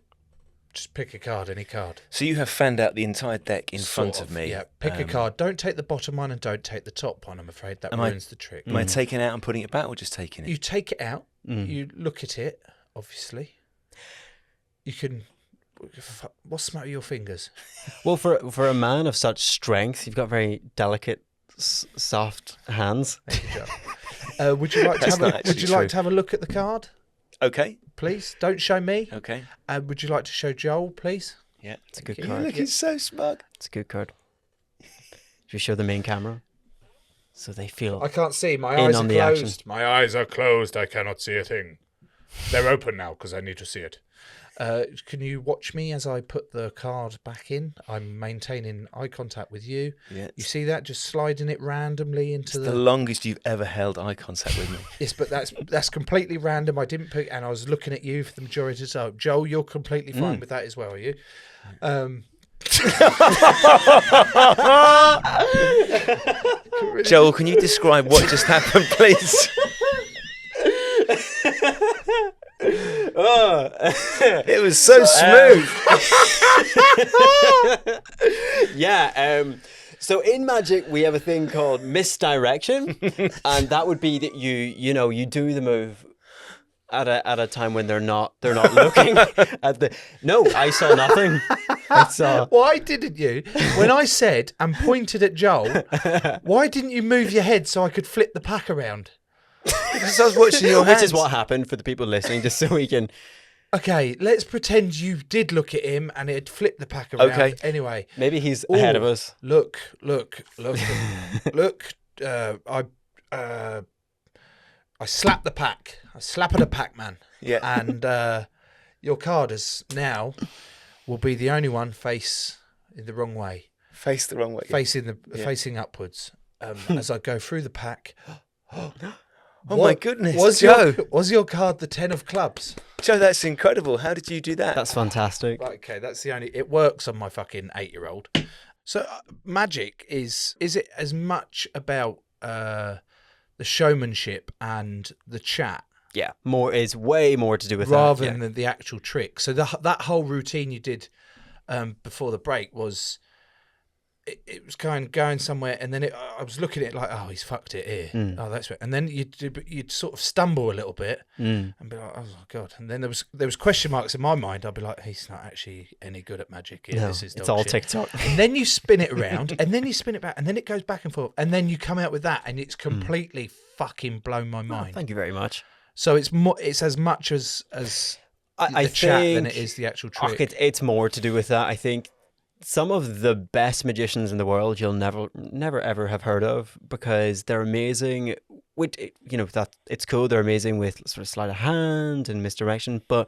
just pick a card, any card. So you have fanned out the entire deck in Sort front of me. Yeah, pick a card. Don't take the bottom one and don't take the top one, I'm afraid. That Am I- ruins the trick. Am I taking it out and putting it back, or just taking it? You take it out, you look at it, obviously. You can... What's the matter with your fingers? Well, for a man of such strength, you've got very delicate, soft hands. Thank you, Would you like to That's have not a, actually Would you like true. to have a look at the card, Okay. please? Don't show me. Okay. Would you like to show Joel, please? Yeah. It's a good You're You're card. looking so smug. It's a good card. Should we show the main camera so they feel? I can't see. My In eyes on are the action. closed. My eyes are closed. I cannot see a thing. They're open now because I need to see it. Can you watch me as I put the card back in? I'm maintaining eye contact with you. Yeah. You see that? Just sliding it randomly into It's the longest you've ever held eye contact with me. Yes, but that's completely random. I didn't pick, and I was looking at you for the majority of the time. Joel, you're completely fine with that as well, are you? Joel, can you describe what just happened, please? It was so smooth. Yeah. So in magic, we have a thing called misdirection, and that would be that you do the move at a time when they're not looking at the. No, I saw nothing. I saw. Why didn't you, when I said and pointed at Joel, why didn't you move your head so I could flip the pack around? Because I was watching your hands. Which is what happened for the people listening, just so we can. Okay, let's pretend you did look at him and it flipped the pack around. Okay. Anyway. Maybe he's ahead of us. Look. I slapped the pack. I slapped the pack, man. Yeah. And your card is now will be the only one face in the wrong way, Face the wrong way. facing upwards. As I go through the pack. Oh my goodness, Joe. Joe. Was your card the 10 of clubs? Joe, that's incredible. How did you do that? That's fantastic. Right, okay, that's the only. It works on my fucking 8-year-old. So magic is it as much about the showmanship and the chat Yeah, is way more to do with rather that. Yeah. than the actual trick. So that whole routine you did before the break was. It was going somewhere, and then I was looking at it like, oh, he's fucked it here. Oh, that's right. And then you'd sort of stumble a little bit and be like, oh god. And then there was question marks in my mind. I'd be like, he's not actually any good at magic here. No, This is it's dog all shit. TikTok. And then you spin it around, and then you spin it back, and then it goes back and forth, and then you come out with that, and it's completely fucking blown my mind. Thank you very much. So it's as much as I the chat think than it is the actual trick. It's more to do with that. I think some of the best magicians in the world you'll never ever have heard of because they're amazing. With that it's cool. They're amazing with sort of sleight of hand and misdirection, but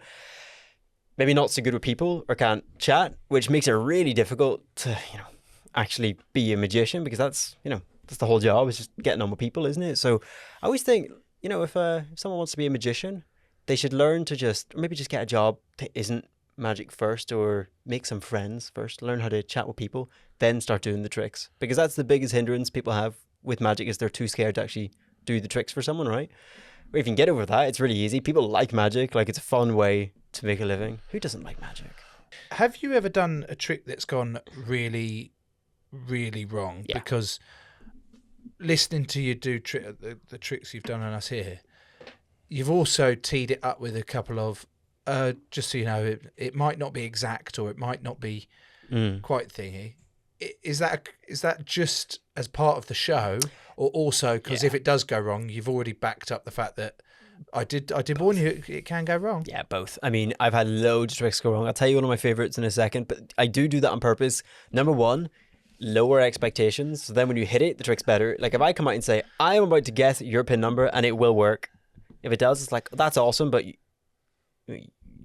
maybe not so good with people or can't chat, which makes it really difficult to actually be a magician because that's the whole job is just getting on with people, isn't it? So I always think if someone wants to be a magician, they should learn to just get a job that isn't magic first, or make some friends first, learn how to chat with people, then start doing the tricks, because that's the biggest hindrance people have with magic is they're too scared to actually do the tricks for someone, right? Or if you can get over that, it's really easy. People like magic, like it's a fun way to make a living. Who doesn't like magic? Have you ever done a trick that's gone really, really wrong? Yeah. Because listening to you do the tricks you've done on us here, you've also teed it up with a couple of just so you know, it might not be exact or it might not be quite thingy. Is that just as part of the show, or also because if it does go wrong, you've already backed up the fact that I did warn you it can go wrong? Yeah, both. I mean, I've had loads of tricks go wrong. I'll tell you one of my favorites in a second, but I do that on purpose. Number one, lower expectations. So then when you hit it, the trick's better. Like if I come out and say, I'm about to guess your pin number and it will work. If it does, it's like, that's awesome, but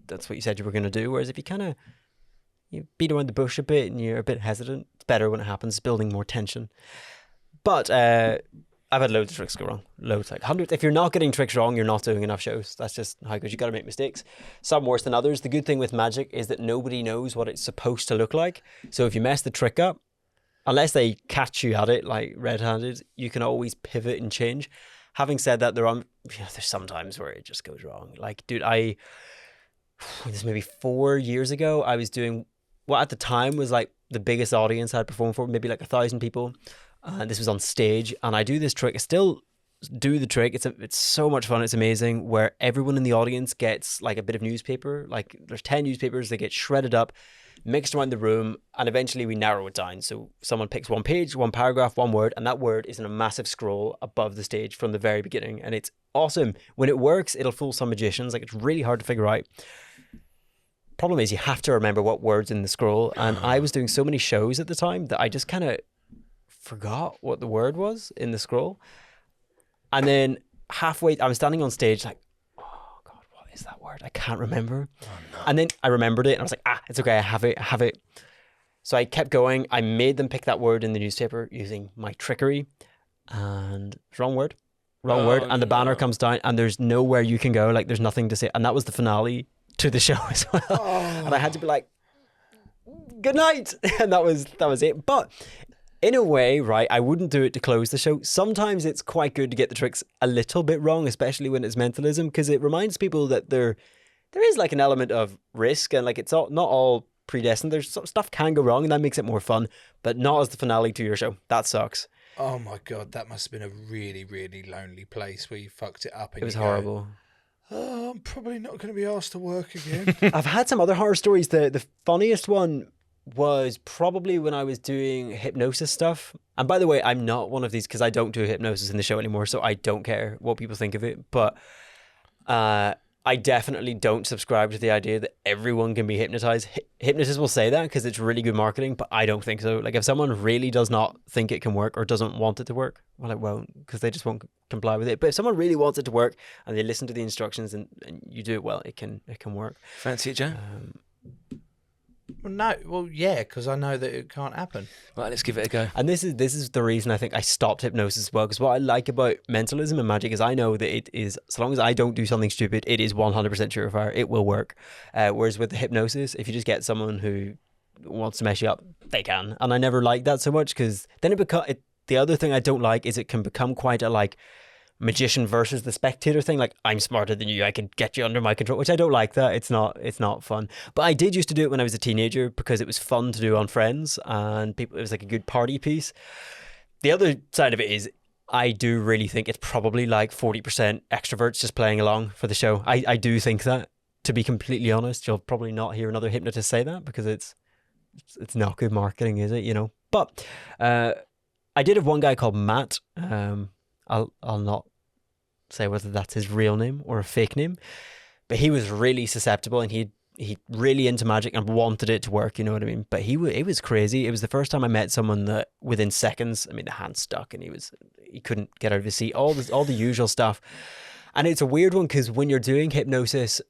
that's what you said you were going to do. Whereas if you beat around the bush a bit and you're a bit hesitant, it's better when it happens, building more tension. But I've had loads of tricks go wrong. Loads, like hundreds. If you're not getting tricks wrong, you're not doing enough shows. That's just how it goes. You got to make mistakes. Some worse than others. The good thing with magic is that nobody knows what it's supposed to look like. So if you mess the trick up, unless they catch you at it like red-handed, you can always pivot and change. Having said that, there's some times where it just goes wrong. Like, dude, this maybe 4 years ago, I was doing what at the time was like the biggest audience I'd performed for, maybe like 1,000 people. This was on stage, and I do this trick. I still do the trick. It's so much fun. It's amazing, where everyone in the audience gets like a bit of newspaper. Like there's 10 newspapers. They get shredded up. mixed around the room, and eventually we narrow it down. So someone picks one page, one paragraph, one word, and that word is in a massive scroll above the stage from the very beginning. And it's awesome. When it works, it'll fool some magicians. Like, it's really hard to figure out. Problem is, you have to remember what word's in the scroll. And I was doing so many shows at the time that I just kind of forgot what the word was in the scroll. And then halfway, I was standing on stage like, is that word? I can't remember. Oh, no. And then I remembered it and I was like, it's okay, I have it. So I kept going. I made them pick that word in the newspaper using my trickery, and wrong word. And the banner comes down and there's nowhere you can go. Like, there's nothing to say. And that was the finale to the show as well. And I had to be like, good night. And that was it. But in a way, right, I wouldn't do it to close the show. Sometimes it's quite good to get the tricks a little bit wrong, especially when it's mentalism, because it reminds people that there is like an element of risk, and like it's not all predestined. There's stuff can go wrong, and that makes it more fun, but not as the finale to your show. That sucks. Oh my God, that must have been a really, really lonely place where you fucked it up. And it was horrible. I'm probably not going to be asked to work again. I've had some other horror stories. The funniest one was probably when I was doing hypnosis stuff. And by the way, I'm not one of these, because I don't do hypnosis in the show anymore, so I don't care what people think of it. But I definitely don't subscribe to the idea that everyone can be hypnotized. Hypnotists will say that because it's really good marketing, but I don't think so. Like, if someone really does not think it can work or doesn't want it to work, well, it won't, because they just won't comply with it. But if someone really wants it to work and they listen to the instructions and you do it well, it can work. Fancy it, Joe? Well, no, well, yeah, because I know that it can't happen. Right, let's give it a go. And this is the reason I think I stopped hypnosis as well, because what I like about mentalism and magic is I know that it is, so long as I don't do something stupid, it is 100% surefire. It will work. Whereas with the hypnosis, if you just get someone who wants to mess you up, they can. And I never liked that so much, because then the other thing I don't like is it can become quite a like magician versus the spectator thing. Like, I'm smarter than you, I can get you under my control, which I don't like. That it's not fun. But I did used to do it when I was a teenager because it was fun to do on friends and people. It was like a good party piece. The other side of it is I do really think it's probably like 40% extroverts just playing along for the show. I do think that, to be completely honest. You'll probably not hear another hypnotist say that because it's not good marketing, is it? You know. But I did have one guy called Matt. I'll not say whether that's his real name or a fake name, but he was really susceptible and he really into magic and wanted it to work, you know what I mean? But it was crazy. It was the first time I met someone that within seconds, I mean, the hand stuck and he couldn't get out of his seat, all the usual stuff. And it's a weird one because when you're doing hypnosis,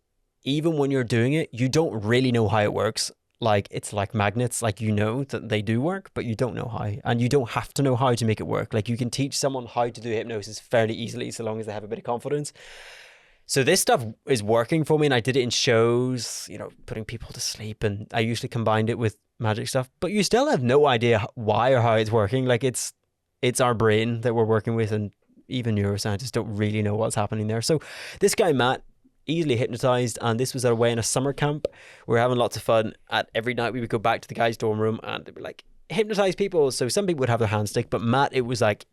even when you're doing it, you don't really know how it works. Like, it's like magnets, like, you know that they do work, but you don't know how. And you don't have to know how to make it work. Like, you can teach someone how to do hypnosis fairly easily so long as they have a bit of confidence. So this stuff is working for me, and I did it in shows, you know, putting people to sleep, and I usually combined it with magic stuff. But you still have no idea why or how it's working. Like, it's our brain that we're working with, and even neuroscientists don't really know what's happening there. So this guy, Matt, easily hypnotized, and this was away in a summer camp. We were having lots of fun. Every night we would go back to the guy's dorm room and they'd be like, hypnotize people. So some people would have their hand stick, but Matt, it was like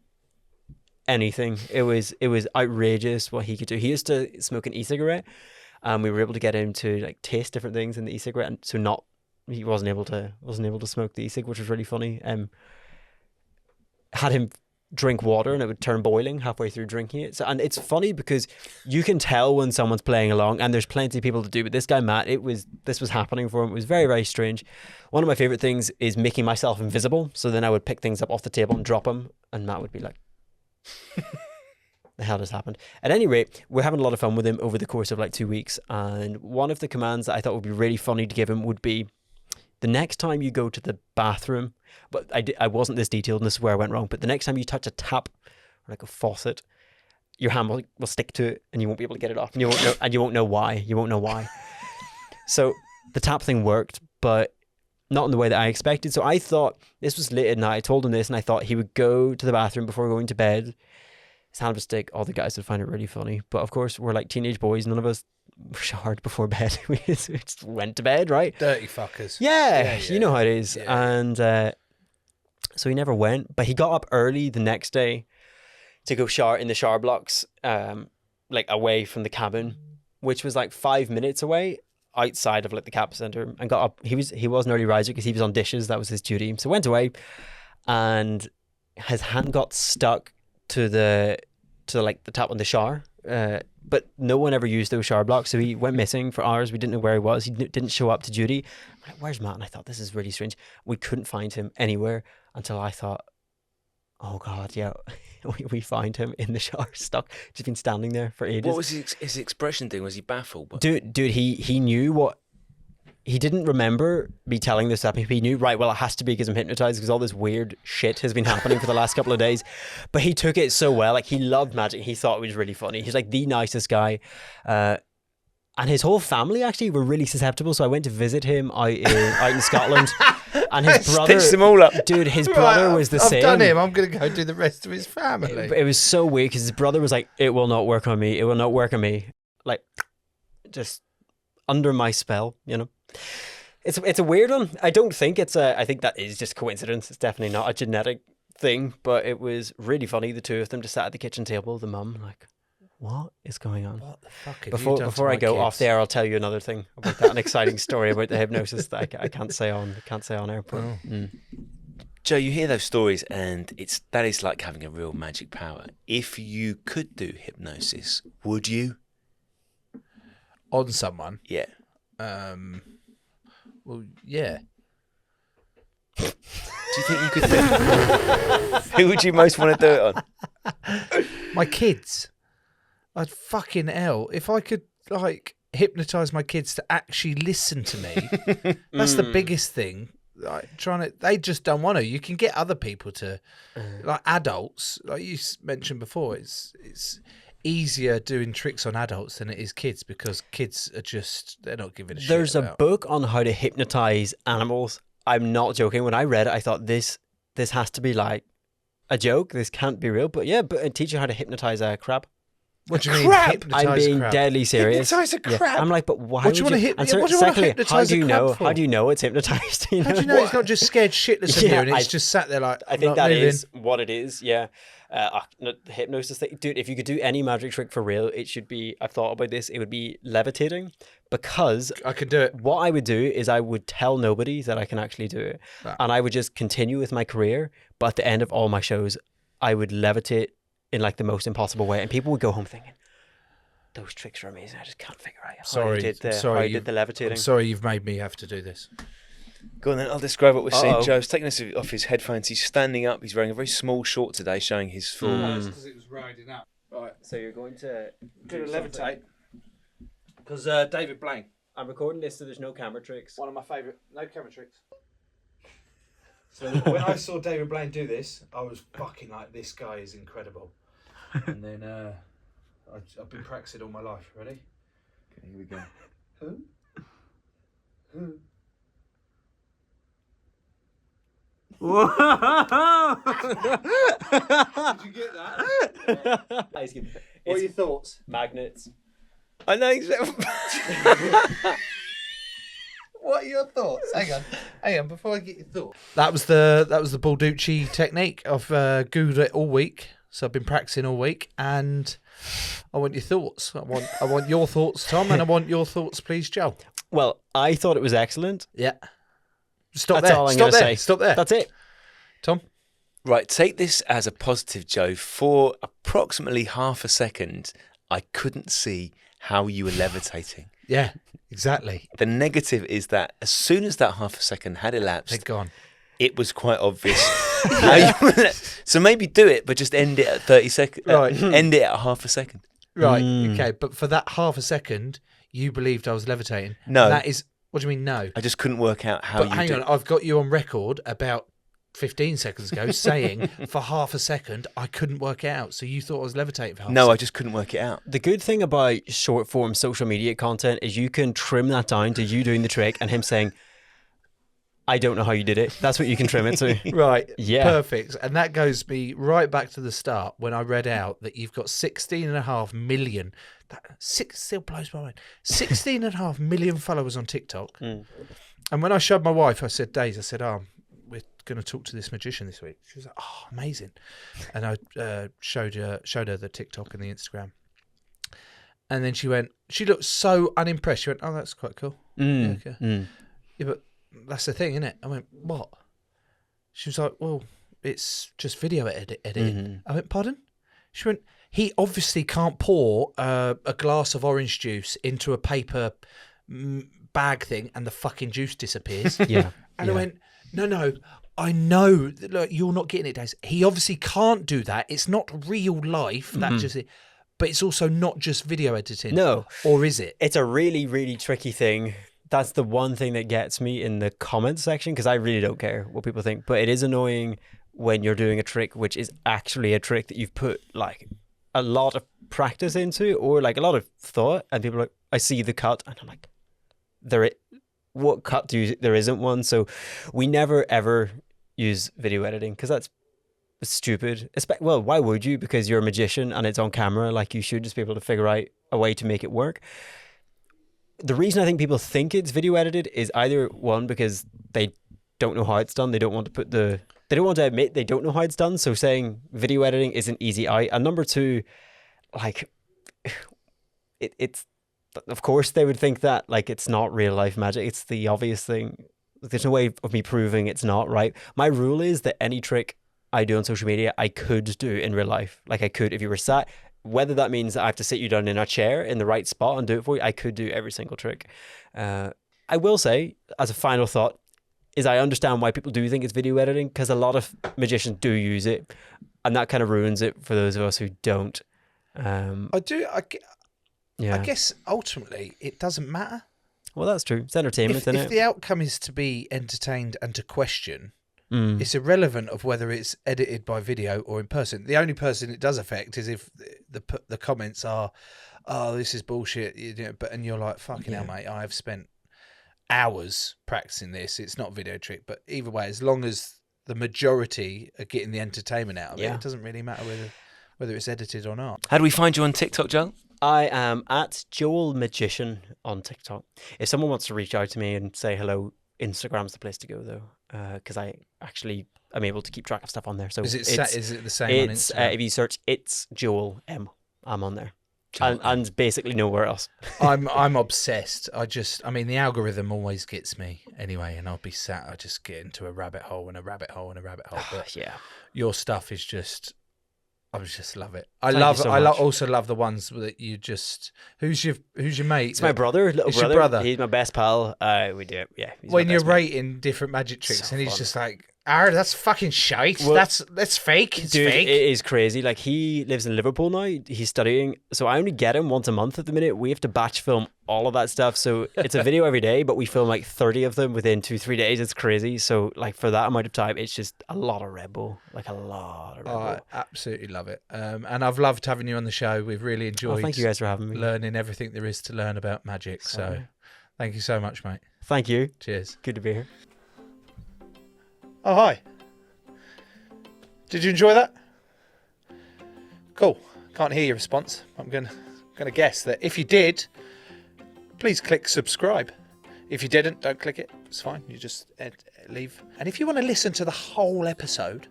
anything. It was outrageous what he could do. He used to smoke an e-cigarette, and we were able to get him to like taste different things in the e-cigarette, and so he wasn't able to smoke the e-cig, which was really funny. Had him drink water and it would turn boiling halfway through drinking it. So, and it's funny because you can tell when someone's playing along, and there's plenty of people to do, but this guy Matt, this was happening for him. It was very, very strange. One of my favorite things is making myself invisible. So then I would pick things up off the table and drop them, and Matt would be like, the hell just happened? At any rate, we're having a lot of fun with him over the course of like 2 weeks, and one of the commands that I thought would be really funny to give him would be, the next time you go to the bathroom, but I wasn't this detailed, and this is where I went wrong, but the next time you touch a tap or like a faucet, your hand will stick to it and you won't be able to get it off, and you won't know why. So the tap thing worked, but not in the way that I expected. So I thought, this was late at night, I told him this, and I thought he would go to the bathroom before going to bed. His hand would stick. All the guys would find it really funny, but of course we're like teenage boys, none of us showered before bed. we just went to bed, right? Dirty fuckers. Yeah, you know how it is. Yeah. And so he never went, but he got up early the next day to go shower in the shower blocks, like away from the cabin, which was like 5 minutes away. outside of like the cap center and got up. He was an early riser because he was on dishes. That was his duty. So went away, and his hand got stuck to the tap on the shower. But no one ever used those shower blocks, so he went missing for hours. We didn't know where he was. He didn't show up to duty. I'm like, where's Matt? And I thought, this is really strange. We couldn't find him anywhere until I thought, oh God, yeah, we found him in the shower, stuck, just been standing there for ages. What was his expression doing? Was he baffled? Dude, he knew what. He didn't remember me telling this up. He knew, right, well, it has to be because I'm hypnotized because all this weird shit has been happening for the last couple of days. But he took it so well. Like, he loved magic. He thought it was really funny. He's like the nicest guy. And his whole family actually were really susceptible. So I went to visit him out in Scotland. And his brother... Stitched them all up. Dude, his brother was the same. I've done him. I'm going to go do the rest of his family. It was so weird because his brother was like, it will not work on me. It will not work on me. Like, just under my spell, you know. It's a weird one. I don't think I think that is just coincidence. It's definitely not a genetic thing, but it was really funny. The two of them just sat at the kitchen table, the mum, like, what is going on? What the fuck have Before you done before to I my go kids? off the air, I'll tell you another thing about that, an exciting story about the hypnosis that I can't say on air. But, Joe, you hear those stories, and that is like having a real magic power. If you could do hypnosis, would you? On someone? Yeah. Well, yeah. Do you think you could do it? Who would you most want to do it on? My kids. I'd fucking hell. If I could, like, hypnotize my kids to actually listen to me, that's the biggest thing. Like, they just don't want to. You can get other people to, like adults, like you mentioned before, it's easier doing tricks on adults than it is kids because kids are they're not giving a shit. There's a book on how to hypnotize animals. I'm not joking. When I read it, I thought this has to be like a joke. This can't be real. But yeah, but it teach you how to hypnotize a crab. What do you mean? crab? Hypnotise I'm being a crab? deadly serious. Hypnotise a Yeah. crab? I'm like, but why What do you would wanna you? hyp- And what do you wanna secondly, how hypnotise do a you crab know? for? How do you know it's hypnotized? You How do know? you know he's not just scared shitless of you Yeah, and he's just sat there like, I I'm think not that moving. is what it is. Yeah. The hypnosis thing, dude. If you could do any magic trick for real, it should be. I've thought about this. It would be levitating, because I can do it. what I would do is I would tell nobody that I can actually do it, and I would just continue with my career. But at the end of all my shows, I would levitate in like the most impossible way, and people would go home thinking, "Those tricks are amazing. I just can't figure out how you did the levitating." I'm sorry you've made me have to do this. Go on then, I'll describe what we're seeing. Uh-oh. Joe's taking us off his headphones. He's standing up. He's wearing a very small short today, showing his full... because it was riding up. Right. So you're going to levitate. Because David Blaine, I'm recording this, so there's no camera tricks. one of my favourite, no camera tricks. So when I saw David Blaine do this, I was fucking like, this guy is incredible. And then I've been practicing all my life. Ready? Okay, here we go. Who? Whoa! Did you get that? What are your thoughts? Magnets. I know exactly... What are your thoughts? Hang on. Before I get your thoughts, that was the Balducci technique. I've googled it all week, so I've been practicing all week, and I want your thoughts. I want your thoughts, Tom, and I want your thoughts, please, Joe. Well, I thought it was excellent. Yeah. Stop That's there. all I'm Stop going to there. say. Stop there. That's it. Tom. Right, take this as a positive, Joe. For approximately half a second, I couldn't see how you were levitating. Yeah. Exactly. The negative is that as soon as that half a second had They're elapsed, gone. it was quite obvious. how you were so maybe do it, but just end it at 30 seconds. Right. End it at half a second. Right. Okay. But for that half a second, you believed I was levitating. No. And that is. What do you mean? No. I just couldn't work out how But you hang did on. I've got you on record about 15 seconds ago saying for half a second I couldn't work it out. So you thought I was levitating for half a No, second. I just couldn't work it out. The good thing about short form social media content is you can trim that down to you doing the trick and him saying, I don't know how you did it. That's what you can trim it to. Right. Yeah. Perfect. And that goes me right back to the start when I read out that you've got 16.5 million. Still blows my mind. 16.5 million followers on TikTok. And when I showed my wife, I said, Daisy, we're going to talk to this magician this week. She was like, oh, amazing. And I showed her the TikTok and the Instagram. And then she looked so unimpressed. She went, "Oh, that's quite cool." Yeah, okay. Yeah, but that's the thing, isn't it? I went, "What?" She was like, "Well, it's just video editing." I went, "Pardon?" She went, "He obviously can't pour a glass of orange juice into a paper bag thing and the fucking juice disappears." Yeah. And I went, No, I know. Look, you're not getting it, Daz. He obviously can't do that. It's not real life. That's just it. But it's also not just video editing. No. Or is it? It's a really, really tricky thing. That's the one thing that gets me in the comments section, because I really don't care what people think. But it is annoying when you're doing a trick which is actually a trick that you've put like a lot of practice into, or like a lot of thought, and people are like, I see the cut, and I'm like, what cut do you, there isn't one. So we never ever use video editing, because that's stupid. Well, why would you? Because you're a magician and it's on camera. Like, you should just be able to figure out a way to make it work. The reason I think people think it's video edited is either one, because they don't know how it's done. They don't want to admit they don't know how it's done. So saying video editing isn't easy out. And number two, like, it's of course they would think that, like, it's not real life magic. It's the obvious thing. There's no way of me proving it's not, right? My rule is that any trick I do on social media, I could do in real life. Like, I could, if you were sat, whether that means that I have to sit you down in a chair in the right spot and do it for you, I could do every single trick. I will say, as a final thought, is I understand why people do think it's video editing, because a lot of magicians do use it, and that kind of ruins it for those of us who don't. I guess ultimately it doesn't matter. Well, that's true. It's entertainment, isn't it? If the outcome is to be entertained and to question, it's irrelevant of whether it's edited by video or in person. The only person it does affect is if the comments are, "Oh, this is bullshit," and you're like, "Fucking hell, mate! I have spent hours practicing this. It's not a video trick." But either way, as long as the majority are getting the entertainment out of it, it doesn't really matter whether it's edited or not. How do we find you on TikTok, Joel? I am at Joel Magician on TikTok. If someone wants to reach out to me and say hello, Instagram's the place to go, though, because I actually am able to keep track of stuff on there. So is it the same on Instagram? If you search "It's Joel M," I'm on there, and basically nowhere else. I'm obsessed. I mean, the algorithm always gets me anyway, and I'll be I just get into a rabbit hole and a rabbit hole and a rabbit hole. But your stuff is just. I just love it. I also love the ones that you just. Who's your mate? It's my brother, little brother. Your brother. He's my best pal. We do it. Yeah. When you're rating different magic tricks, and he's just like, that's fucking shite. Well, that's fake. It's dude, fake. It is crazy. Like, he lives in Liverpool now. He's studying, so I only get him once a month at the minute. We have to batch film all of that stuff. So it's a video every day, but we film like 30 of them within 2-3 days. It's crazy. So, like, for that amount of time, it's just a lot of Red Bull. Like, a lot of Red Bull. I absolutely love it. And I've loved having you on the show. We've really enjoyed. Thank you guys for having me. Learning everything there is to learn about magic. So, thank you so much, mate. Thank you. Cheers. Good to be here. Oh, hi. Did you enjoy that? Cool. Can't hear your response. I'm gonna guess that if you did, please click subscribe. If you didn't, don't click it. It's fine. You just leave. And if you want to listen to the whole episode,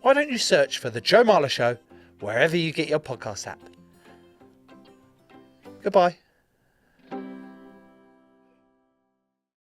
why don't you search for The Joe Marler Show wherever you get your podcast app? Goodbye.